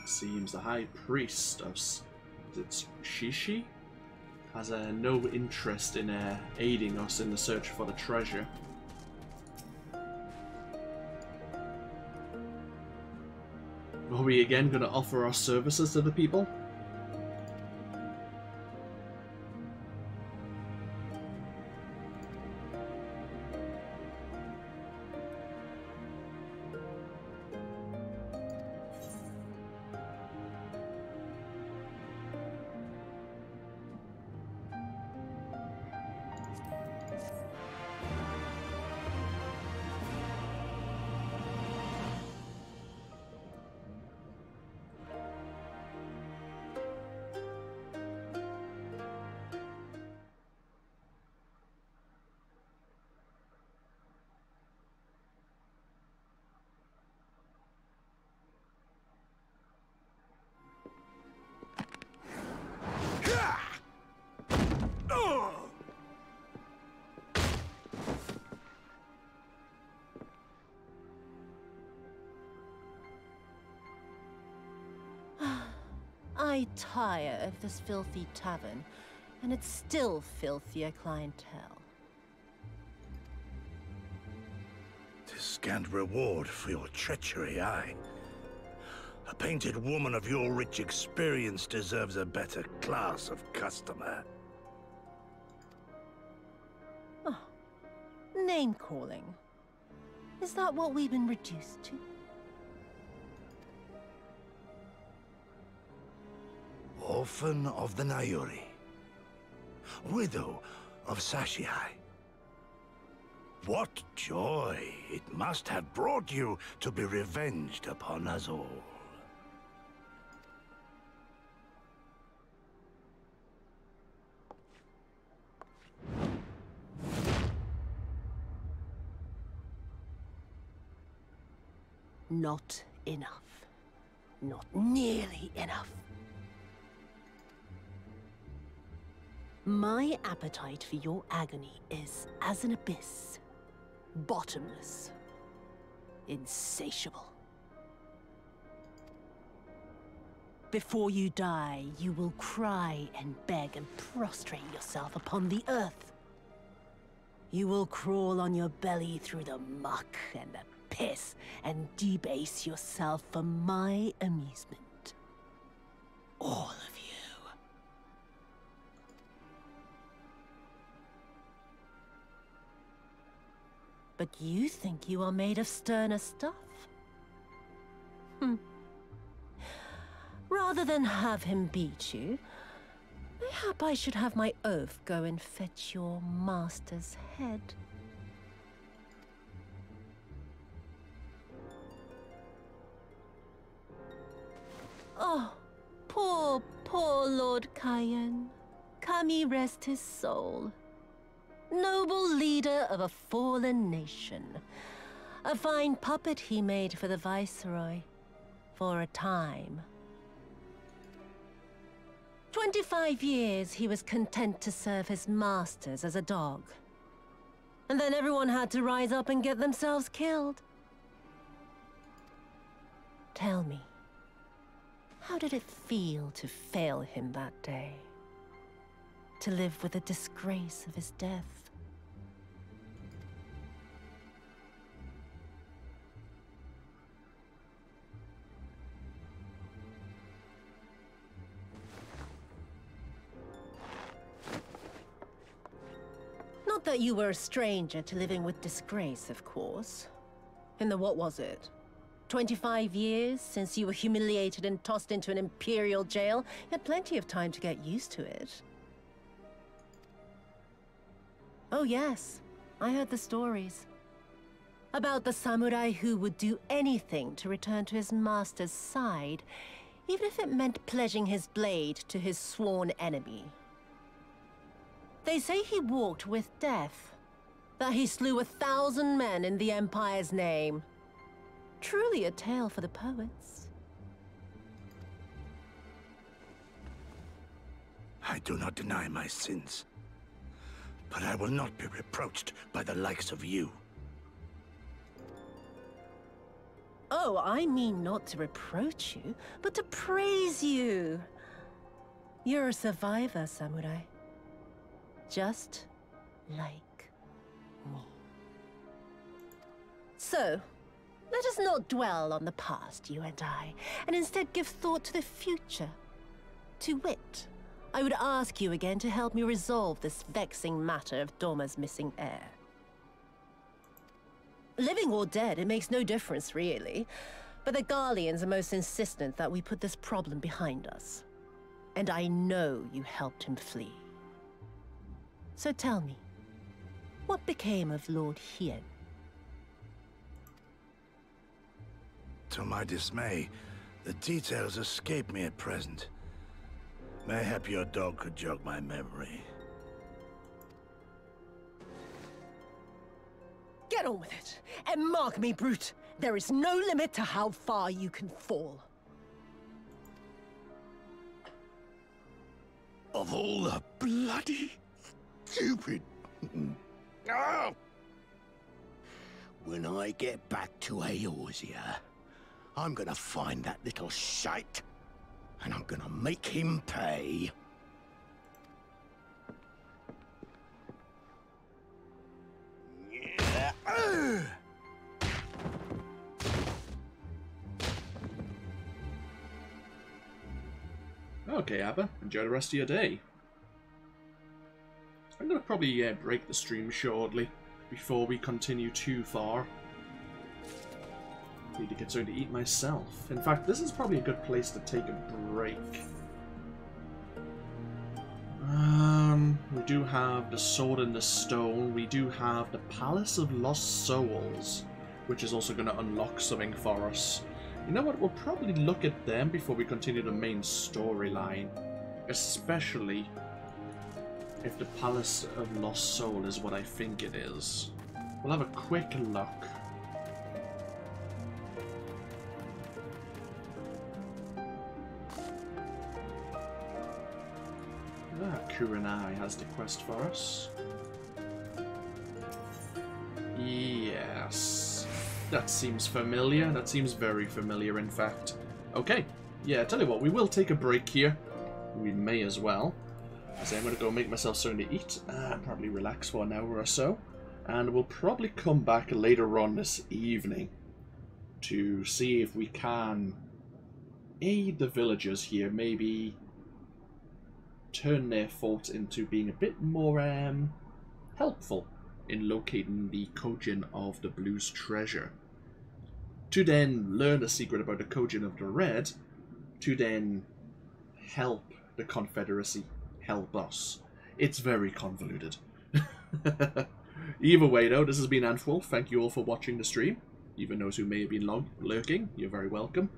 Seems the High Priest of Shishi has no interest in aiding us in the search for the treasure. Are we again going to offer our services to the people? I tire of this filthy tavern, and its still filthier clientele. 'Tis scant reward for your treachery, aye. A painted woman of your rich experience deserves a better class of customer. Oh, Name-calling. Is that what we've been reduced to? Orphan of the Nayuri. Widow of Sashihai. What joy it must have brought you to be revenged upon us all. Not enough. Not nearly enough. My appetite for your agony is as an abyss. Bottomless. Insatiable. Before you die, you will cry and beg and prostrate yourself upon the earth. You will crawl on your belly through the muck and the piss and debase yourself for my amusement. All of you. But you think you are made of sterner stuff? Rather than have him beat you, mayhap I should have my oath go and fetch your master's head. Oh, poor, poor Lord Cayenne. Kami rest his soul. Noble leader of a fallen nation. A fine puppet he made for the Viceroy. For a time. 25 years he was content to serve his masters as a dog. And then everyone had to rise up and get themselves killed. Tell me, how did it feel to fail him that day? To live with the disgrace of his death? Not that you were a stranger to living with disgrace, of course. In the what was it? 25 years since you were humiliated and tossed into an imperial jail? You had plenty of time to get used to it. Oh yes, I heard the stories. About the samurai who would do anything to return to his master's side, even if it meant pledging his blade to his sworn enemy. They say he walked with death, that he slew 1,000 men in the Empire's name. Truly a tale for the poets. I do not deny my sins, but I will not be reproached by the likes of you. Oh, I mean not to reproach you, but to praise you. You're a survivor, samurai. Just like me. So, let us not dwell on the past, you and I, and instead give thought to the future. To wit, I would ask you again to help me resolve this vexing matter of Doma's missing heir. Living or dead, it makes no difference, really. But the Garleans are most insistent that we put this problem behind us. And I know you helped him flee. So tell me, what became of Lord Hien? To my dismay, the details escape me at present. Mayhap your dog could jog my memory. Get on with it, and mark me, brute. There is no limit to how far you can fall. Of all the bloody stupid... Ah! When I get back to Eorzea, I'm gonna find that little shite, and I'm gonna make him pay. Okay, Abba. Enjoy the rest of your day. I'm going to probably break the stream shortly. before we continue too far. Need to get something to eat myself. In fact, this is probably a good place to take a break. We do have the Sword in the Stone. We do have the Palace of Lost Souls, which is also going to unlock something for us. You know what? We'll probably look at them before we continue the main storyline. Especially if the Palace of Lost Soul is what I think it is. We'll have a quick look. Kurenai has the quest for us. Yes. That seems familiar. That seems very familiar, in fact. Okay. Yeah, tell you what, we will take a break here. We may as well. I say I'm going to go make myself something to eat and probably relax for an hour or so. And we'll probably come back later on this evening to see if we can aid the villagers here. Maybe turn their fort into being a bit more helpful in locating the Kojin of the Blue's treasure. To then learn a secret about the Kojin of the Red, to then help the Confederacy help us. It's very convoluted. Either way though, this has been AnthWolf. Thank you all for watching the stream. Even those who may have been lurking, you're very welcome.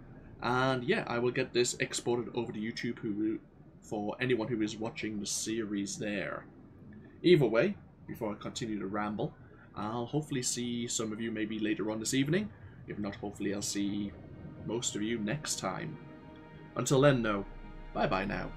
And yeah, I will get this exported over to YouTube for anyone who is watching the series there. Either way, before I continue to ramble, I'll hopefully see some of you maybe later on this evening. If not, hopefully I'll see most of you next time. Until then though, bye bye now.